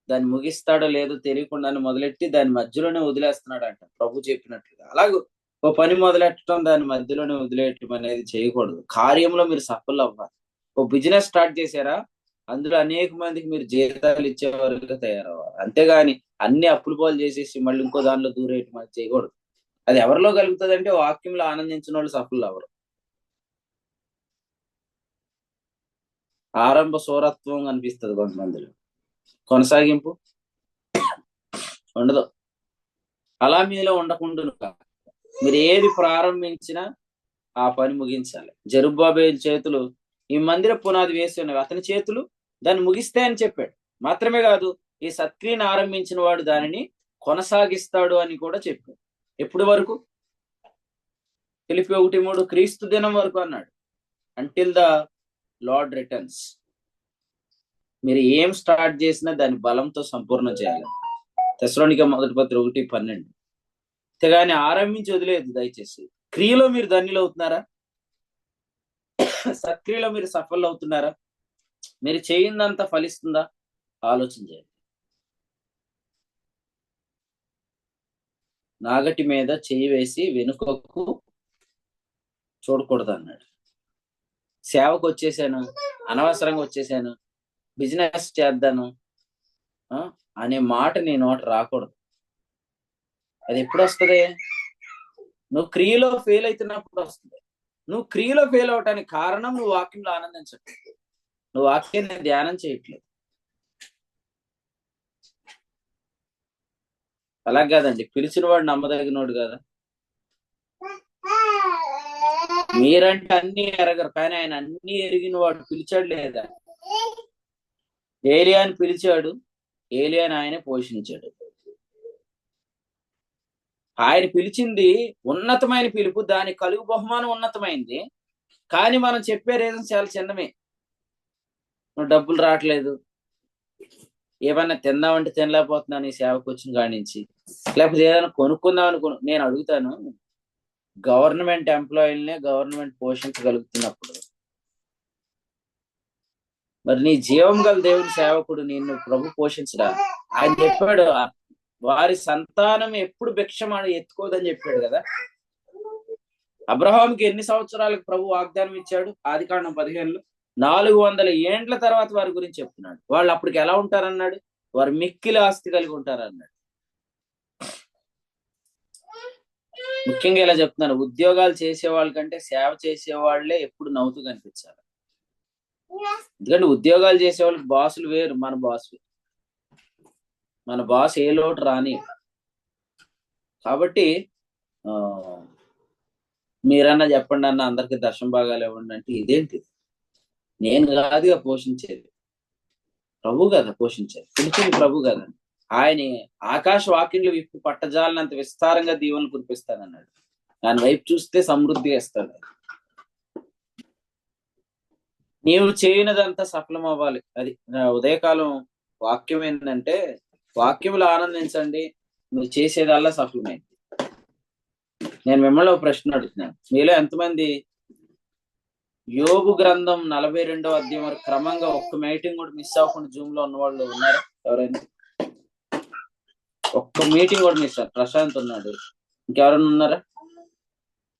దాన్ని ముగిస్తాడో లేదో తెలియకుండానే మొదలెట్టి దాని మధ్యలోనే వదిలేస్తున్నాడు అంట ప్రభు చెప్పినట్లుగా. అలాగే ఓ పని మొదలెట్టడం దాని మధ్యలోనే వదిలేయటం అనేది చేయకూడదు. కార్యంలో మీరు సఫలం అవ్వాలి. ఓ బిజినెస్ స్టార్ట్ చేశారా, అందులో అనేక మందికి మీరు జీతాలు ఇచ్చేవారుగా తయారవ్వాలి. అంతేగాని అన్ని అప్పులు పాలు చేసేసి మళ్ళీ ఇంకో దానిలో దూరేయటం అది చేయకూడదు. అది ఎవరిలో కలుగుతుంది అంటే వాక్యంలో ఆనందించిన వాళ్ళు సఫలం అవ్వరు. ఆరంభ సూరత్వం అనిపిస్తుంది కొంతమందిలో, కొనసాగింపు ఉండదు. అలా మీలో ఉండకుండా మీరు ఏది ప్రారంభించినా ఆ పని ముగించాలి. జెరుబ్బాబెలు చేతులు ఈ మందిర పునాది వేసి ఉన్నవి, అతని చేతులు దాన్ని ముగిస్తాయని చెప్పాడు. మాత్రమే కాదు, ఈ సత్క్రియను ఆరంభించిన వాడు దానిని కొనసాగిస్తాడు అని కూడా చెప్పాడు. ఎప్పుడు వరకు? ఫిలిప్పీ 1:3 క్రీస్తు దినం వరకు అన్నాడు. Until the lord returns. మీరు ఏం స్టార్ట్ చేసినా దాని బలంతో సంపూర్ణం చేయాలి. తెస్సలోనిక 1:12. అంతేగాని ఆరంభించి వదిలేదు. దయచేసి క్రియలో మీరు ధన్యులు అవుతున్నారా? సత్క్రియలో మీరు సఫలం అవుతున్నారా? మీరు చేయిందంతా ఫలిస్తుందా? ఆలోచన చేయండి. నాగటి మీద చేయి వేసి వెనుకకు చూడకూడదు అన్నాడు. సేవకు వచ్చేసాను, అనవసరంగా వచ్చేసాను, బిజినెస్ చేద్దాను అనే మాట నీ నోట రాకూడదు. అది ఎప్పుడు వస్తుంది? నువ్వు క్రియలో ఫెయిల్ అవుతున్నప్పుడు వస్తుంది. నువ్వు క్రియలో ఫెయిల్ అవటానికి కారణం నువ్వు వాక్యంలో ఆనందించట్లేదు, నువ్వు వాక్యాన్ని ధ్యానం చేయట్లేదు. అలా కాదండి, పిలిచిన వాడు నమ్మదగినోడు కదా. మీరంటే అన్ని ఎరగరు, కానీ ఆయన అన్ని ఎరిగిన వాడు. పిలిచాడు లేదా? ఏలియాని పిలిచాడు, ఏలియాని ఆయనే పోషించాడు. ఆయన పిలిచింది ఉన్నతమైన పిలుపు, దాని కలుగు బహుమానం ఉన్నతమైంది. కానీ మనం చెప్పే రీజన్ చాలా చిన్నమే. డబ్బులు రావట్లేదు, ఏమన్నా తిందామంటే తినలేకపోతున్నాను ఈ సేవకు వచ్చిన కాడి నుంచి, లేకపోతే ఏదైనా కొనుక్కుందాం నేను అడుగుతాను, గవర్నమెంట్ ఎంప్లాయీలనే గవర్నమెంట్ పోషించగలుగుతున్నప్పుడు మరి నీ జీవం గల దేవుని సేవకుడు నిన్ను ప్రభు పోషించడా? ఆయన చెప్పాడు వారి సంతానం ఎప్పుడు భిక్షమాడి ఎత్తుకోదని చెప్పాడు కదా. అబ్రహాంకి ఎన్ని సంవత్సరాలకు ప్రభు వాగ్దానం ఇచ్చాడు? ఆదికాండం 15లో 400 ఏండ్ల తర్వాత వారి గురించి చెప్తున్నాడు. వాళ్ళు అప్పటికి ఎలా ఉంటారన్నాడు? వారు మిక్కిలి ఆస్తి కలిగి ఉంటారన్నాడు. ముఖ్యంగా ఇలా చెప్తున్నాను, ఉద్యోగాలు చేసే వాళ్ళ కంటే సేవ చేసే వాళ్ళే ఎప్పుడు నవ్వుతూ కనిపించాలి. ఎందుకంటే ఉద్యోగాలు చేసే వాళ్ళకి బాసులు వేరు, మన బాస్ వేరు. మన బాస్ ఏ లోటు రాని. కాబట్టి మీరన్నా చెప్పండి అన్న, అందరికి దర్శనం భాగాలు ఇవ్వండి అంటే ఇదేంటి? నేను కాదుగా పోషించేది, ప్రభు కదా పోషించేది, పిలిచింది ప్రభు కదా. ఆయన ఆకాశ వాక్యంలో విప్పి పట్టజాలనంత విస్తారంగా దీవెనలు కురిపిస్తానన్నాడు. దాని వైపు చూస్తే సమృద్ధిగా ఇస్తాడు. నీవు చేయనిదంతా సఫలం అవ్వాలి. అది ఉదయకాలం వాక్యం ఏంటంటే, వాక్యములు ఆనందించండి, నువ్వు చేసేదల్లా సఫలమైంది. నేను మిమ్మల్ని ఒక ప్రశ్న అడుగుతున్నాను, మీలో ఎంతమంది యోబు గ్రంథం 42వ అధ్యాయం వరకు క్రమంగా ఒక్క మీటింగ్ కూడా మిస్ అవ్వకుండా జూమ్ లో ఉన్న వాళ్ళు ఉన్నారా? ఎవరైనా ఒక్క మీటింగ్ కూడా మిస్ అవ్వ? ప్రశాంత్ ఉన్నాడు, ఇంకెవరైనా ఉన్నారా?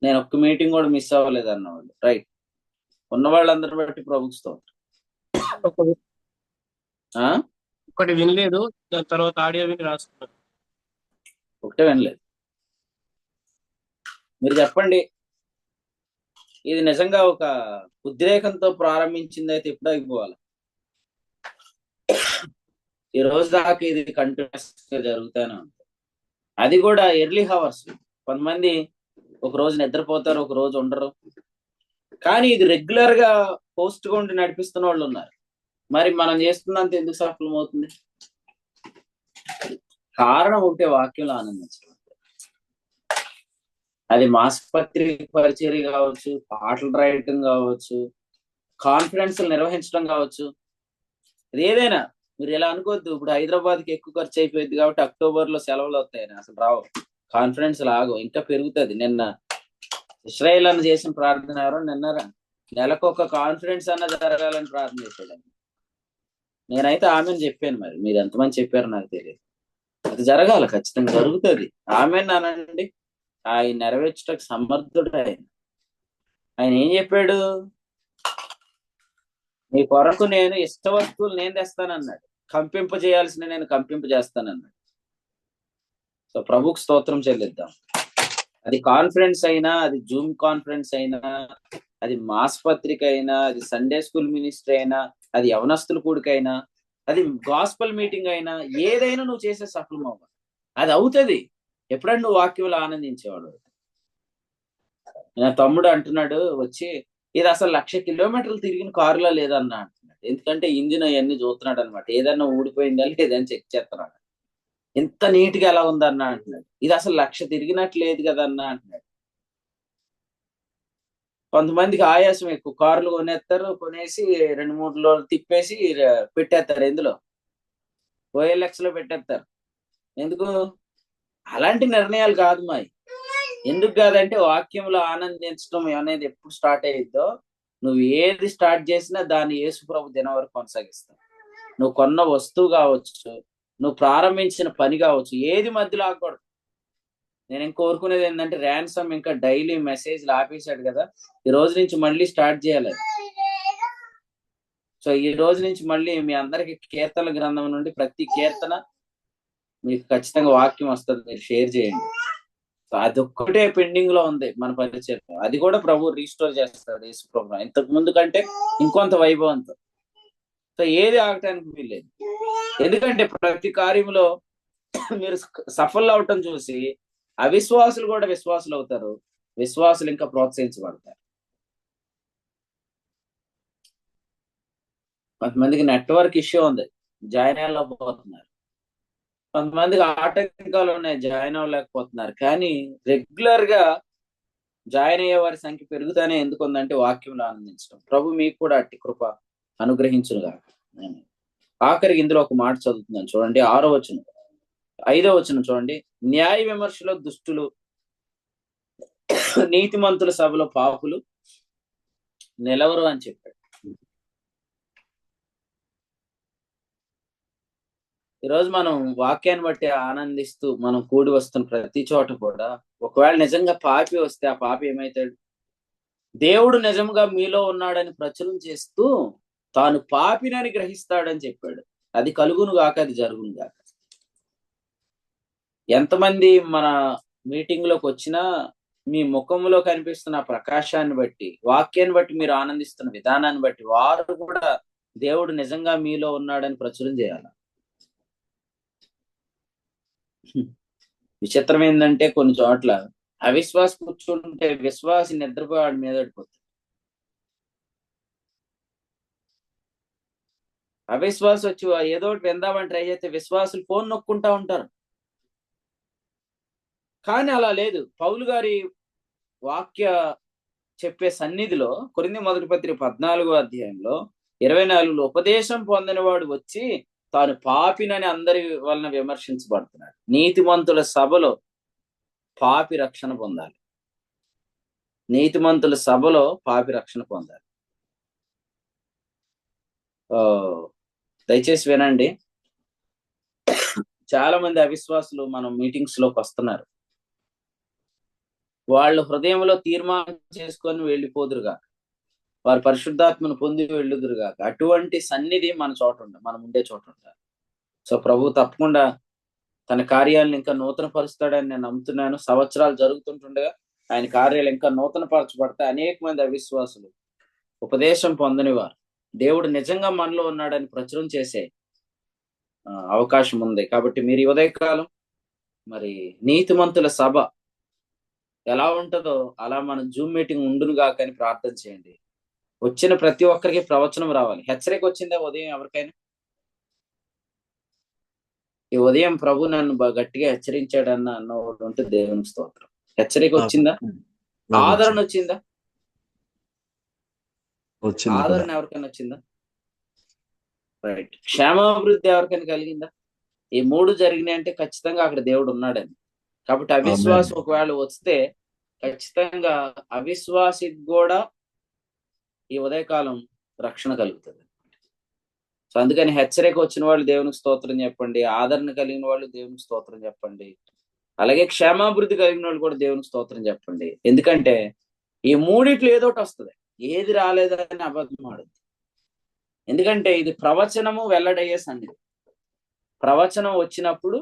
నేను ఒక్క మీటింగ్ కూడా మిస్ అవ్వలేదు అన్నవాళ్ళు. రైట్, ఉన్న వాళ్ళందరూ బట్టి ప్రభుత్వం ఒకటి వినలేదు, దాని తర్వాత ఆడియో విని రాసుకున్నాను. ఒకటే వినలేదు. మీరు చెప్పండి, ఇది నిజంగా ఒక ఉద్రేకంతో ప్రారంభించింది అయితే ఎప్పుడు అయిపోవాలి? ఈ రోజు దాకా ఇది కంటిన్యూస్ గా జరుగుతూనే ఉంది. అది కూడా ఎర్లీ హవర్స్. కొంతమంది ఒక రోజు నిద్రపోతారు, ఒక రోజు ఉండరు. కానీ ఇది రెగ్యులర్ గా పోస్ట్ గా ఉండి నడిపిస్తున్న వాళ్ళు ఉన్నారు. మరి మనం చేస్తున్నంత ఎందుకు సఫలం అవుతుంది? కారణం ఉంటే వాక్యంలో ఆనందించడం. అది మాసపత్రిక పరిచర్య కావచ్చు, పాటలు రాయటం కావచ్చు, కాన్ఫరెన్స్ నిర్వహించడం కావచ్చు, అది ఏదైనా. మీరు ఎలా అనుకోవద్దు, ఇప్పుడు హైదరాబాద్కి ఎక్కువ ఖర్చు అయిపోయింది కాబట్టి అక్టోబర్ లో సెలవులు వస్తాయని. అసలు రావు, కాన్ఫరెన్స్ లాగో ఇంకా పెరుగుతుంది. నిన్న ఇస్రాయేల్ అన్న చేసిన ప్రార్థన ఎవరో నిన్నరా, నెలకు ఒక కాన్ఫరెన్స్ అన్న జరగాలని ప్రార్థన చేశాడండి. నేనైతే ఆమెను చెప్పాను, మరి మీరు ఎంతమంది చెప్పారో నాకు తెలియదు. అది జరగాల, ఖచ్చితంగా జరుగుతుంది. ఆమెను అనండి, ఆయన నెరవేర్చడానికి సమర్థుడు. ఆయన ఏం చెప్పాడు? మీ కొరకు నేను ఇష్ట వస్తువులు నేను తెస్తానన్నాడు, కంపింప చేయాల్సిన నేను కంపింప చేస్తానన్నాడు. సో ప్రభుకు స్తోత్రం చెల్లిద్దాం. అది కాన్ఫరెన్స్ అయినా, అది జూమ్ కాన్ఫరెన్స్ అయినా, అది మాస్ పత్రిక అయినా, అది సండే స్కూల్ మినిస్ట్రీ అయినా, అది యవనస్తుల కూడికైనా, అది గాస్పల్ మీటింగ్ అయినా, ఏదైనా నువ్వు చేసే సఫలం అవ్వ. అది అవుతుంది ఎప్పుడన్నా నువ్వు వాక్యంలో ఆనందించేవాడు. నా తమ్ముడు అంటున్నాడు వచ్చి, ఇది అసలు 1,00,000 కిలోమీటర్లు తిరిగిన కారులో లేదన్నా అంటున్నాడు. ఎందుకంటే ఇంజిన్ అవన్నీ చూస్తున్నాడు అనమాట, ఏదన్నా ఊడిపోయిందా లేదని చెక్ చేస్తున్నాడు. ఎంత నీట్ గా ఎలా ఉందన్నా అంటున్నాడు. ఇది అసలు 1,00,000 తిరిగినట్లు లేదు కదన్నా అంటున్నాడు. కొంతమందికి ఆయాసం ఎక్కువ, కార్లు కొనేస్తారు, కొనేసి 2-3 రోజులు తిప్పేసి పెట్టేస్తారు. ఎందులో? OLX లో పెట్టేస్తారు. ఎందుకు? అలాంటి నిర్ణయాలు కాదు మాయి. ఎందుకు కాదంటే, వాక్యంలో ఆనందించడం అనేది ఎప్పుడు స్టార్ట్ అయ్యిద్దో, నువ్వు ఏది స్టార్ట్ చేసినా దాన్ని యేసు ప్రభు దినం వరకు కొనసాగిస్తావు. నువ్వు కొన్న వస్తువు కావచ్చు, నువ్వు ప్రారంభించిన పని కావచ్చు, ఏది మధ్యలో ఆగకూడదు. నేను కోరుకునేది ఏంటంటే, ర్యాన్సమ్ ఇంకా డైలీ మెసేజ్లు ఆపేశాడు కదా, ఈ రోజు నుంచి మళ్ళీ స్టార్ట్ చేయాలి. సో ఈ రోజు నుంచి మళ్ళీ మీ అందరికి కీర్తన గ్రంథం నుండి ప్రతి కీర్తన మీకు ఖచ్చితంగా వాక్యం వస్తుంది, మీరు షేర్ చేయండి. సో అదొక్కటే పెండింగ్ లో ఉంది మన పరిచయం. అది కూడా ప్రభు రీస్టోర్ చేస్తాడు యేసు ప్రభు, ఇంతకు ముందు కంటే ఇంకొంత వైభవంతో. సో ఏది ఆగటానికి వీల్లేదు. ఎందుకంటే ప్రతి కార్యంలో మీరు సఫలం అవటం చూసి అవిశ్వాసులు కూడా విశ్వాసులు అవుతారు, విశ్వాసులు ఇంకా ప్రోత్సహించబడతారు. కొంతమందికి నెట్వర్క్ ఇష్యూ ఉంది, జాయిన్ అవ్వలేకపోతున్నారు. కొంతమందికి ఆటంకాలు ఉన్నాయి, జాయిన్ అవ్వలేకపోతున్నారు. కానీ రెగ్యులర్ గా జాయిన్ అయ్యే వారి సంఖ్య పెరుగుతానే ఎందుకుందంటే వాక్యంలో ఆనందించడం. ప్రభు మీకు కూడా అట్టి కృప అనుగ్రహించునుగా. ఆఖరికి ఇందులో ఒక మాట చదువుతున్నాను చూడండి, 6వ వచనం 5వ వచనం చూడండి. న్యాయ విమర్శలో దుష్టులు, నీతిమంతుల సభలో పాపులు నిలవరు అని చెప్పాడు. ఈరోజు మనం వాక్యాన్ని బట్టి ఆనందిస్తూ మనం కూడి వస్తున్న ప్రతి చోట కూడా ఒకవేళ నిజంగా పాపి వస్తే ఆ పాపి ఏమైతాడు? దేవుడు నిజంగా మీలో ఉన్నాడని ప్రచురం చేస్తూ తాను పాపినని గ్రహిస్తాడని చెప్పాడు. అది కలుగును గాక, అది జరుగును గాక. ఎంతమంది మన మీటింగ్ లోకి వచ్చినా మీ ముఖంలో కనిపిస్తున్న ప్రకాశాన్ని బట్టి, వాక్యాన్ని బట్టి మీరు ఆనందిస్తున్న విధానాన్ని బట్టి వారు కూడా దేవుడు నిజంగా మీలో ఉన్నాడని ప్రచురం చేయాలి. విచిత్రం ఏంటంటే కొన్ని చోట్ల అవిశ్వాసి కూర్చుంటే విశ్వాసి నిద్రపోయి వాడి మీద పడిపోతుంది. అవిశ్వాసి వచ్చి ఏదో ఒకటి విందామని ట్రై చేస్తే విశ్వాసులు ఫోన్ నొక్కుంటా ఉంటారు. కానీ అలా లేదు. పౌలు గారి వాక్య చెప్పే సన్నిధిలో కొరింథీ మొదటి పత్రిక 14వ అధ్యాయంలో 24లో ఉపదేశం పొందినవాడు వచ్చి తాను పాపినని అందరి వలన విమర్శించబడుతున్నాడు. నీతిమంతుల సభలో పాపి రక్షణ పొందాలి. నీతిమంతుల సభలో పాపి రక్షణ పొందాలి. దయచేసి వినండి. చాలా మంది అవిశ్వాసులు మనం మీటింగ్స్ లోకి వస్తున్నారు. వాళ్ళు హృదయంలో తీర్మానం చేసుకొని వెళ్ళిపోదురుగా, వారు పరిశుద్ధాత్మను పొంది వెళ్ళుదురుగా. అటువంటి సన్నిధి మన చోట మనం ఉండే చోట ఉంటారు. సో ప్రభు తప్పకుండా తన కార్యాలను ఇంకా నూతన పరుస్తాడని నేను నమ్ముతున్నాను. సంవత్సరాలు జరుగుతుంటుండగా ఆయన కార్యాలు ఇంకా నూతన పరచబడతాయి. అనేక మంది అవిశ్వాసులు ఉపదేశం పొందని వారు దేవుడు నిజంగా మనలో ఉన్నాడని ప్రచురం చేసే అవకాశం ఉంది. కాబట్టి మీరు ఈ ఉదయకాలం మరి నీతిమంతుల సభ ఎలా ఉంటుందో అలా మన జూమ్ మీటింగ్ ఉండునుగా కానీ ప్రార్థన చేయండి. వచ్చిన ప్రతి ఒక్కరికి ప్రవచనం రావాలి. హెచ్చరిక వచ్చిందా ఉదయం ఎవరికైనా? ఈ ఉదయం ప్రభు నన్ను గట్టిగా హెచ్చరించాడన్న అన్నవాడు ఉంటే దేవుని స్తోత్రం. హెచ్చరిక వచ్చిందా? ఆదరణ వచ్చిందా? ఆదరణ ఎవరికైనా వచ్చిందా? రైట్. క్షేమాభివృద్ధి ఎవరికైనా కలిగిందా? ఈ 3 జరిగినాయి అంటే ఖచ్చితంగా అక్కడ దేవుడు ఉన్నాడని. కాబట్టి అవిశ్వాసం ఒకవేళ వస్తే ఖచ్చితంగా అవిశ్వాసికి కూడా ఈ ఉదయకాలం రక్షణ కలుగుతుంది. సో అందుకని హెచ్చరిక వచ్చిన వాళ్ళు దేవునికి స్తోత్రం చెప్పండి. ఆదరణ కలిగిన వాళ్ళు దేవునికి స్తోత్రం చెప్పండి. అలాగే క్షేమాభివృద్ధి కలిగిన వాళ్ళు కూడా దేవునికి స్తోత్రం చెప్పండి. ఎందుకంటే ఈ 3 ఏదో ఒకటి వస్తుంది. ఏది రాలేదని అబద్ధం ఆడద్దు. ఎందుకంటే ఇది ప్రవచనము వెల్లడయ్యే సన్నిధి. ప్రవచనం వచ్చినప్పుడు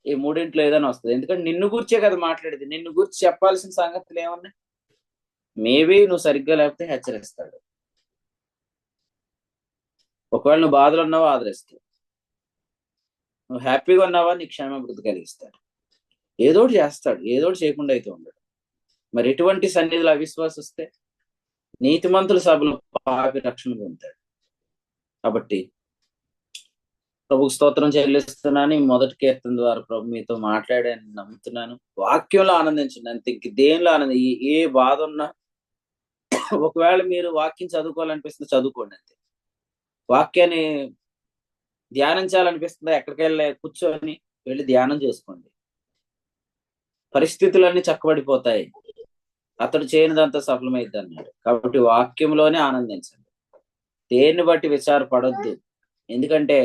ఈ 3 ఏదైనా వస్తుంది. ఎందుకంటే నిన్ను గురించే కదా మాట్లాడేది. నిన్ను గురించి చెప్పాల్సిన సంగతులు ఏమన్నా? మేబీ నువ్వు సరిగ్గా లేకపోతే హెచ్చరిస్తాడు. ఒకవేళ నువ్వు బాధలు ఉన్నావా ఆదరిస్తాడు. నువ్వు హ్యాపీగా ఉన్నావా నీకు క్షేమాభివృద్ధి కలిగిస్తాడు. ఏదోటి చేస్తాడు. ఏదోటి చేయకుండా అయితే ఉండడు. మరి ఎటువంటి సన్నిధులు అవిశ్వాసం వస్తే నీతిమంతుల సభలో పాపి రక్షణ పొందుతాడు. కాబట్టి ప్రభుకు స్తోత్రం చెల్లిస్తున్నాను. మొదటి కీర్తన ద్వారా ప్రభు మీతో మాట్లాడాను నమ్ముతున్నాను. వాక్యంలో ఆనందించండి అంతే. ఇంక దేనిలో ఆనందం. ఏ బాధ ఉన్నా ఒకవేళ మీరు వాక్యం చదువుకోవాలనిపిస్తుంది చదువుకోండి అంతే. వాక్యాన్ని ధ్యానించాలనిపిస్తుందా ఎక్కడికి వెళ్ళి కూర్చొని వెళ్ళి ధ్యానం చేసుకోండి. పరిస్థితులన్నీ చక్కబడిపోతాయి. అతడు చేయనిదంతా సఫలమైద్ది అన్నాడు. కాబట్టి వాక్యంలోనే ఆనందించండి. దేన్ని బట్టి విచారపడొద్దు. ఎందుకంటే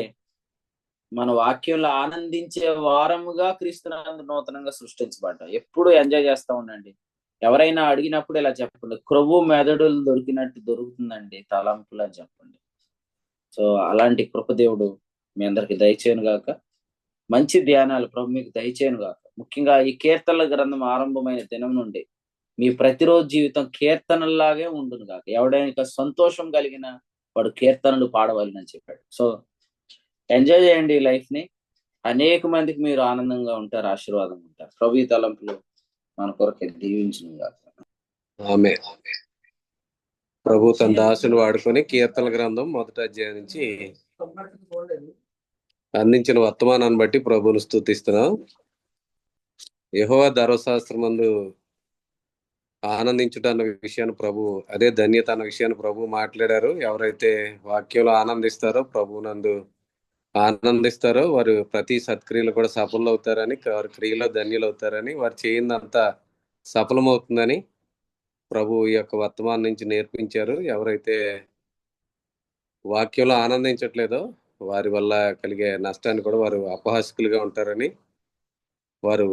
మన వాక్యంలో ఆనందించే వారముగా క్రీస్తునందు నూతనంగా సృష్టించబడ్డాం. ఎప్పుడు ఎంజాయ్ చేస్తా ఉండండి. ఎవరైనా అడిగినప్పుడు ఇలా చెప్పండి, క్రొవ్వు మెదడులు దొరికినట్టు దొరుకుతుందండి తలంపులు అని చెప్పండి. సో అలాంటి కృపదేవుడు మీ అందరికి దయచేయను గాక. మంచి ధ్యానాలు ప్రభు మీకు దయచేయను గాక. ముఖ్యంగా ఈ కీర్తనల గ్రంథం ఆరంభమైన దినం నుండి మీ ప్రతిరోజు జీవితం కీర్తనల్లాగే ఉండును గాక. ఎవడైనా సంతోషం కలిగిన వాడు కీర్తనలు పాడవాలని చెప్పాడు. సో ఎంజాయ్ చేయండి లైఫ్ ని. అనేక మందికి మీరు ఆనందంగా ఉంటారు, ఆశీర్వాదం ఉంటారు. ప్రభు ఈ తలంపులు మన కొరకు దీవించును గాక. ఆమేన్. ప్రభు తన దాసుని వాడుకొని కీర్తన గ్రంథం మొదటి అధ్యాయం నుంచి అందించిన వర్తమానాన్ని బట్టి ప్రభువును స్తుతిస్తున్నాం. యెహోవా ధర్మశాస్త్రమందు ఆనందించుట అన్న విషయాన్ని ప్రభు, అదే ధన్యత అన్న విషయాన్ని ప్రభు మాట్లాడారు. ఎవరైతే వాక్యంలో ఆనందిస్తారో ప్రభువునందు ఆనందిస్తారో వారు ప్రతి సత్క్రియలు కూడా సఫలం అవుతారని, వారి క్రియలో ధన్యులు అవుతారని, వారు చేయిందంతా సఫలమవుతుందని ప్రభు ఈ యొక్క వర్తమానం నుంచి నేర్పించారు. ఎవరైతే వాక్యంలో ఆనందించట్లేదో వారి వల్ల కలిగే నష్టాన్ని కూడా వారు అపహాస్యులుగా ఉంటారని, వారు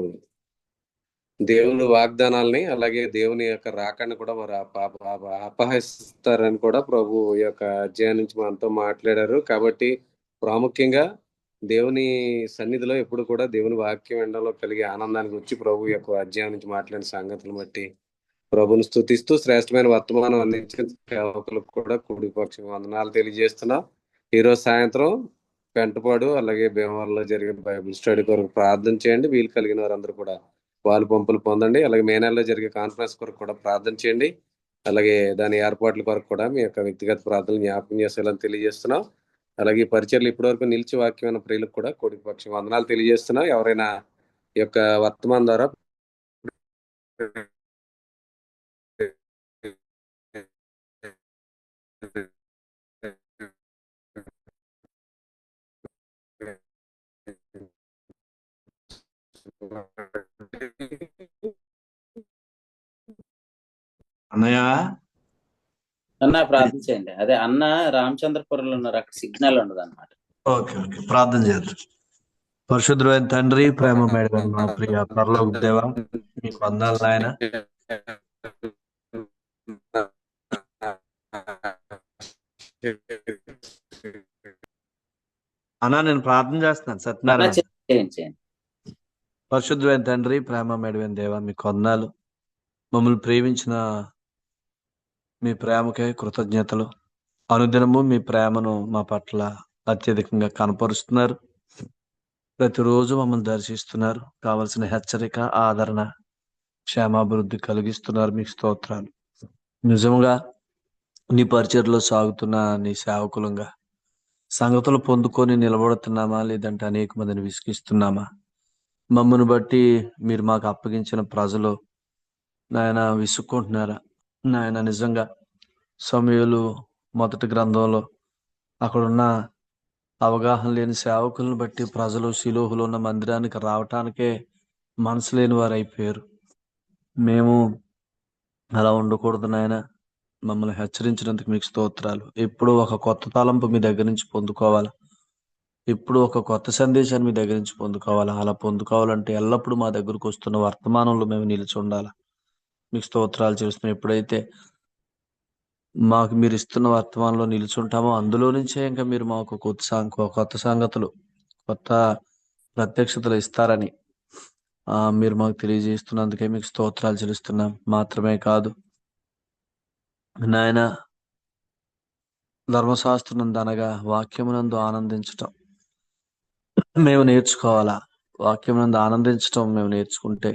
దేవుని వాగ్దానాల్ని అలాగే దేవుని యొక్క రాకని కూడా వారు అపహసిస్తారని కూడా ప్రభు ఈ యొక్క అధ్యాయం నుంచి మనతో మాట్లాడారు. కాబట్టి ప్రాముఖ్యంగా దేవుని సన్నిధిలో ఎప్పుడు కూడా దేవుని వాక్యం వినడంలో కలిగే ఆనందాన్ని గురించి ప్రభు యొక్క అధ్యాయం నుంచి మాట్లాడిన సంగతులు బట్టి ప్రభుని స్తుతిస్తూ శ్రేష్టమైన వర్తమానం అందించిన సేవకులకు కూడా కుడిపక్షం వందనాలు తెలియజేస్తున్నాం. ఈరోజు సాయంత్రం పెంటపాడు అలాగే భీమవరంలో జరిగే బైబిల్ స్టడీ కొరకు ప్రార్థన చేయండి. వీలు కలిగిన వారందరూ కూడా పాలు పంపులు పొందండి. అలాగే మే నెలలో జరిగే కాన్ఫరెన్స్ కొరకు కూడా ప్రార్థన చేయండి. అలాగే దాని ఏర్పాట్ల కొరకు కూడా మీ యొక్క వ్యక్తిగత ప్రార్థనలు జ్ఞాపకం చేసేయాలని తెలియజేస్తున్నాం. అలాగే ఈ పరిచయలు ఇప్పటివరకు నిలిచి వాక్యమైన ప్రియులకు కూడా కోడికి పక్షం వందనాలు తెలియజేస్తున్నాం. ఎవరైనా ఈ యొక్క వర్తమానం ద్వారా అన్నయ్య అన్న ప్రార్థన చేయండి. అదే అన్న రామచంద్రపురంలో ఉన్నారు, అక్కడ సిగ్నల్ ఉండదు అనమాట. ఓకే ఓకే ప్రార్థన చేద్దాం. పరిశుద్ధమైన తండ్రి, ప్రేమ మేడం మా ప్రియ పరలోక దేవ, మీకు వందనాలు నాయన. అన్నా నేను ప్రార్థన చేస్తున్నాను సత్యనారాయణ. చేయండి. పరిశుద్ధమైన తండ్రి, ప్రేమ మేడమైన దేవ, మీకు వందనాలు. మమ్మల్ని ప్రేమించిన మీ ప్రేమకే కృతజ్ఞతలు. అనుదినము మీ ప్రేమను మా పట్ల అత్యధికంగా కనపరుస్తున్నారు. ప్రతిరోజు మమ్మల్ని దర్శిస్తున్నారు. కావలసిన హెచ్చరిక, ఆదరణ, క్షేమాభివృద్ధి కలిగిస్తున్నారు. మీకు స్తోత్రాలు. నిజంగా నీ పరిచర్లో సాగుతున్న నీ సేవకులంగా సంగతులు పొందుకొని నిలబడుతున్నామా, లేదంటే అనేక మందిని విసిగిస్తున్నామా? మమ్మల్ని బట్టి మీరు మాకు అప్పగించిన ప్రజలు నాయన విసుక్కుంటున్నారా? నాయన నిజంగా సమూయేలు మొదటి గ్రంథంలో అక్కడున్న అవగాహన లేని సేవకులను బట్టి ప్రజలు షిలోహులో ఉన్న మందిరానికి రావటానికే మనసు లేని వారు అయిపోయారు. మేము అలా ఉండకూడదు నాయన. మమ్మల్ని హెచ్చరించినందుకు మీకు స్తోత్రాలు. ఎప్పుడు ఒక కొత్త తలంపు మీ దగ్గర నుంచి పొందుకోవాలా, ఇప్పుడు ఒక కొత్త సందేశాన్ని మీ దగ్గర నుంచి పొందుకోవాలా. అలా పొందుకోవాలంటే ఎల్లప్పుడూ మా దగ్గరకు వస్తున్న వర్తమానంలో మేము నిలిచి ఉండాలా. మీకు స్తోత్రాలు చేస్తున్నాం. ఎప్పుడైతే మాకు మీరు ఇస్తున్న వర్తమానంలో నిలుచుంటామో అందులో నుంచే ఇంకా మీరు మాకు కొత్త సంగతులు, కొత్త ప్రత్యక్షతలు ఇస్తారని మీరు మాకు తెలియజేస్తున్నందుకే మీకు స్తోత్రాలు చెల్లిస్తున్నాం. మాత్రమే కాదు నాయన, ధర్మశాస్త్రం అనగా వాక్యమునందు ఆనందించటం మేము నేర్చుకోవాలా. వాక్యమునందు ఆనందించటం మేము నేర్చుకుంటే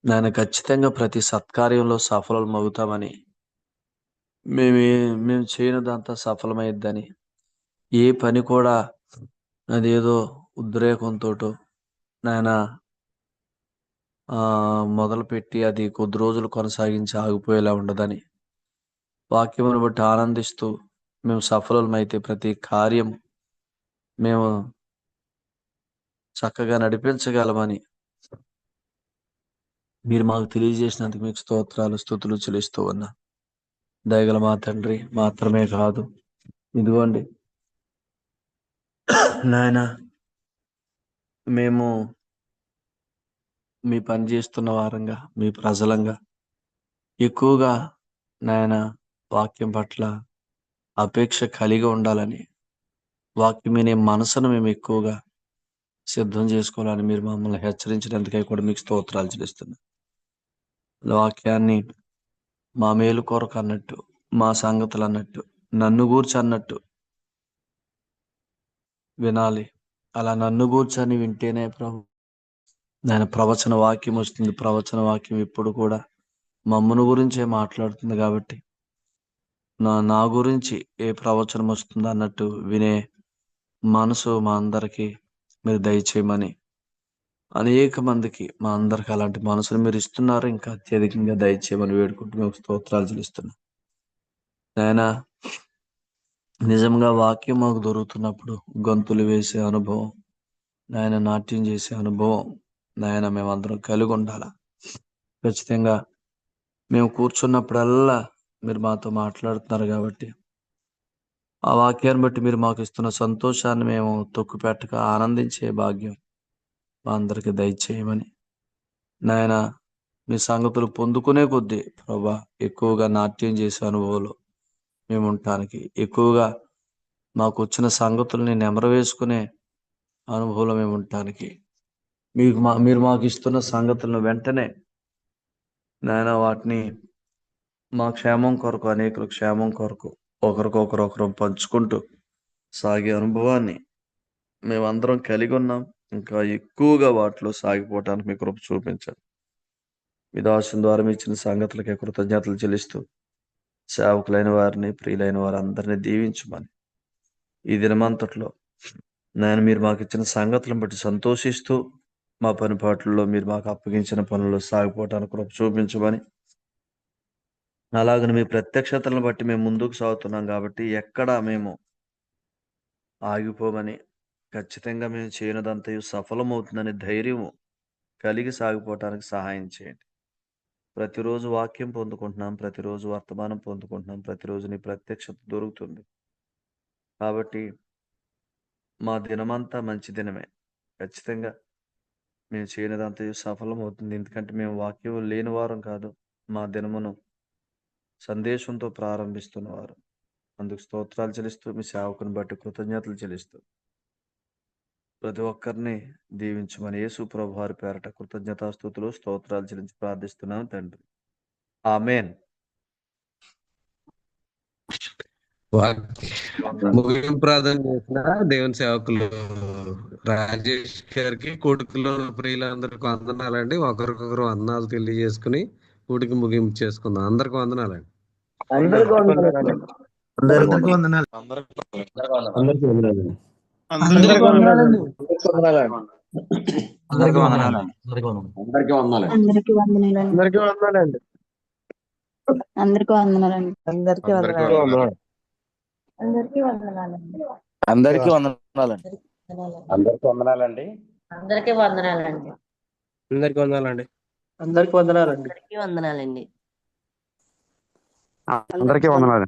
నాయన ఖచ్చితంగా ప్రతి సత్కార్యంలో సఫలమవుతామని, మేము చేయనిదంతా సఫలమైద్దని, ఏ పని కూడా అదేదో ఉద్రేకంతో నాయన మొదలుపెట్టి అది కొద్ది రోజులు కొనసాగించి ఆగిపోయేలా ఉండదని, వాక్యమును బట్టి ఆనందిస్తూ మేము సఫలమైతే ప్రతి కార్యం మేము చక్కగా నడిపించగలమని మీరు మాకు తెలియజేసినందుకు మీకు స్తోత్రాలు, స్తుతులు చెల్లిస్తూ ఉన్నా. దయగల మా తండ్రి, మాత్రమే కాదు ఇదిగోండి నాయన, మేము మీ పని చేస్తున్న వారంగా, మీ ప్రజలంగా ఎక్కువగా నాయన వాక్యం పట్ల అపేక్ష కలిగి ఉండాలని, వాక్యం వినే మనసును మేము ఎక్కువగా సిద్ధం చేసుకోవాలని మీరు మమ్మల్ని హెచ్చరించినందుకే కూడా మీకు స్తోత్రాలు చెల్లిస్తున్నాం. వాక్యాన్ని మా మేలు కొరకు అన్నట్టు, మా సంగతులు అన్నట్టు, నన్ను గూర్చి అన్నట్టు వినాలి. అలా నన్ను గూర్చని వింటేనే ప్రభు నేను ప్రవచన వాక్యం వస్తుంది. ప్రవచన వాక్యం ఇప్పుడు కూడా మమ్మను గురించే మాట్లాడుతుంది. కాబట్టి నా గురించి ఏ ప్రవచనం వస్తుందో అన్నట్టు వినే మనసు మా అందరికీ మీరు దయచేయమని, అనేక మందికి మా అందరికి అలాంటి మనసును మీరు ఇస్తున్నారు. ఇంకా అత్యధికంగా దయచేయమని వేడుకుంటూ మీకు స్తోత్రాలు చెల్లిస్తున్నాను. నాయనా, నిజంగా వాక్యం మాకు దొరుకుతున్నప్పుడు గొంతులు వేసే అనుభవం, నాయన నాట్యం చేసే అనుభవం, నాయన మేమందరం కలిగి ఉండాల. ఖచ్చితంగా మేము కూర్చున్నప్పుడల్లా మీరు మాతో మాట్లాడుతున్నారు కాబట్టి ఆ వాక్యాన్ని బట్టి మీరు మాకు ఇస్తున్న సంతోషాన్ని మేము తొక్కిపెట్టక ఆనందించే భాగ్యం మా అందరికి దయచేయమని, నాయన మీ సంగతులు పొందుకునే కొద్దీ ప్రభా ఎక్కువగా నాట్యం చేసే అనుభవంలో మేము ఉండటానికి, ఎక్కువగా మాకు వచ్చిన సంగతుల్ని నెమరవేసుకునే అనుభవంలో మేము ఉండటానికి, మీరు మాకు ఇస్తున్న సంగతులను వెంటనే నాయన వాటిని మా క్షేమం కొరకు, అనేకుల క్షేమం కొరకు ఒకరికొకరు పంచుకుంటూ సాగే అనుభవాన్ని మేమందరం కలిగి ఉన్నాం. ఇంకా ఎక్కువగా వాటిలో సాగిపోవటానికి మీ కృప చూపించండి. మీ దాసుని ద్వారా మీ ఇచ్చిన సంగతులకి కృతజ్ఞతలు చెల్లిస్తూ సేవకులైన వారిని, ప్రియులైన వారందరినీ దీవించమని, ఈ దినమంతట్లో నేను మీరు మాకు ఇచ్చిన సంగతులను బట్టి సంతోషిస్తూ మా పనిపాట్లలో మీరు మాకు అప్పగించిన పనుల్లో సాగిపోవటానికి కృప చూపించమని, అలాగని మీ ప్రత్యక్షతలను బట్టి మేము ముందుకు సాగుతున్నాం కాబట్టి ఎక్కడా మేము ఆగిపోమని, ఖచ్చితంగా మేము చేయనదంతయు సఫలమవుతుందని ధైర్యము కలిగి సాగిపోవటానికి సహాయం చేయండి. ప్రతిరోజు వాక్యం పొందుకుంటున్నాం, ప్రతిరోజు వర్తమానం పొందుకుంటున్నాం, ప్రతిరోజు నీ ప్రత్యక్షత దొరుకుతుంది. కాబట్టి మా దినమంతా మంచి దినమే. ఖచ్చితంగా మేము చేయనిదంతయు సఫలమవుతుంది. ఎందుకంటే మేము వాక్యం లేని వారం కాదు, మా దినమును సందేశంతో ప్రారంభిస్తున్నవారు. అందుకు స్తోత్రాలు చెల్లిస్తూ మీ సేవకుని బట్టి కృతజ్ఞతలు చెల్లిస్తూ ప్రతి ఒక్కరిని దీవించమని యేసు ప్రభు వారి పేరట కృతజ్ఞతాస్తుతులు స్తోత్రాలు చెల్లించి ప్రార్థిస్తున్నాం తండ్రి. ఆమేన్. ముగింపు ప్రార్థన చేసిన దేవుని సేవకులు రాజేష్ గారికి, కొడుకులో ప్రియులందరికీ వందనాలండి. ఒకరికొకరు వందనాలు తెలియజేసుకుని కూడికి ముగింపు చేసుకుందాం. అందరికి వందనాలండి. అందరికీ వందనాలండి. అందరికీ వందనాలు. అందరికీ వందనాలండి. అందరికీ వందనాలండి. అందరికీ వందనాలండి. అందరికీ వందనాలు. అందరికీ వందనాలండి. అందరికీ వందనాలండి. అందరికీ వందనాలండి. అందరికీ అందరికీ వందనాలు. అందరికీ వందనాలండి. అందరికీ వందనాలండి. అందరికీ వందనాలండి. అందరికీ వందనాలండి. అందరికీ వందనాలండి. అందరికీ వందనాలండి. అందరికీ వందనాలండి. అందరికీ వందనాలు.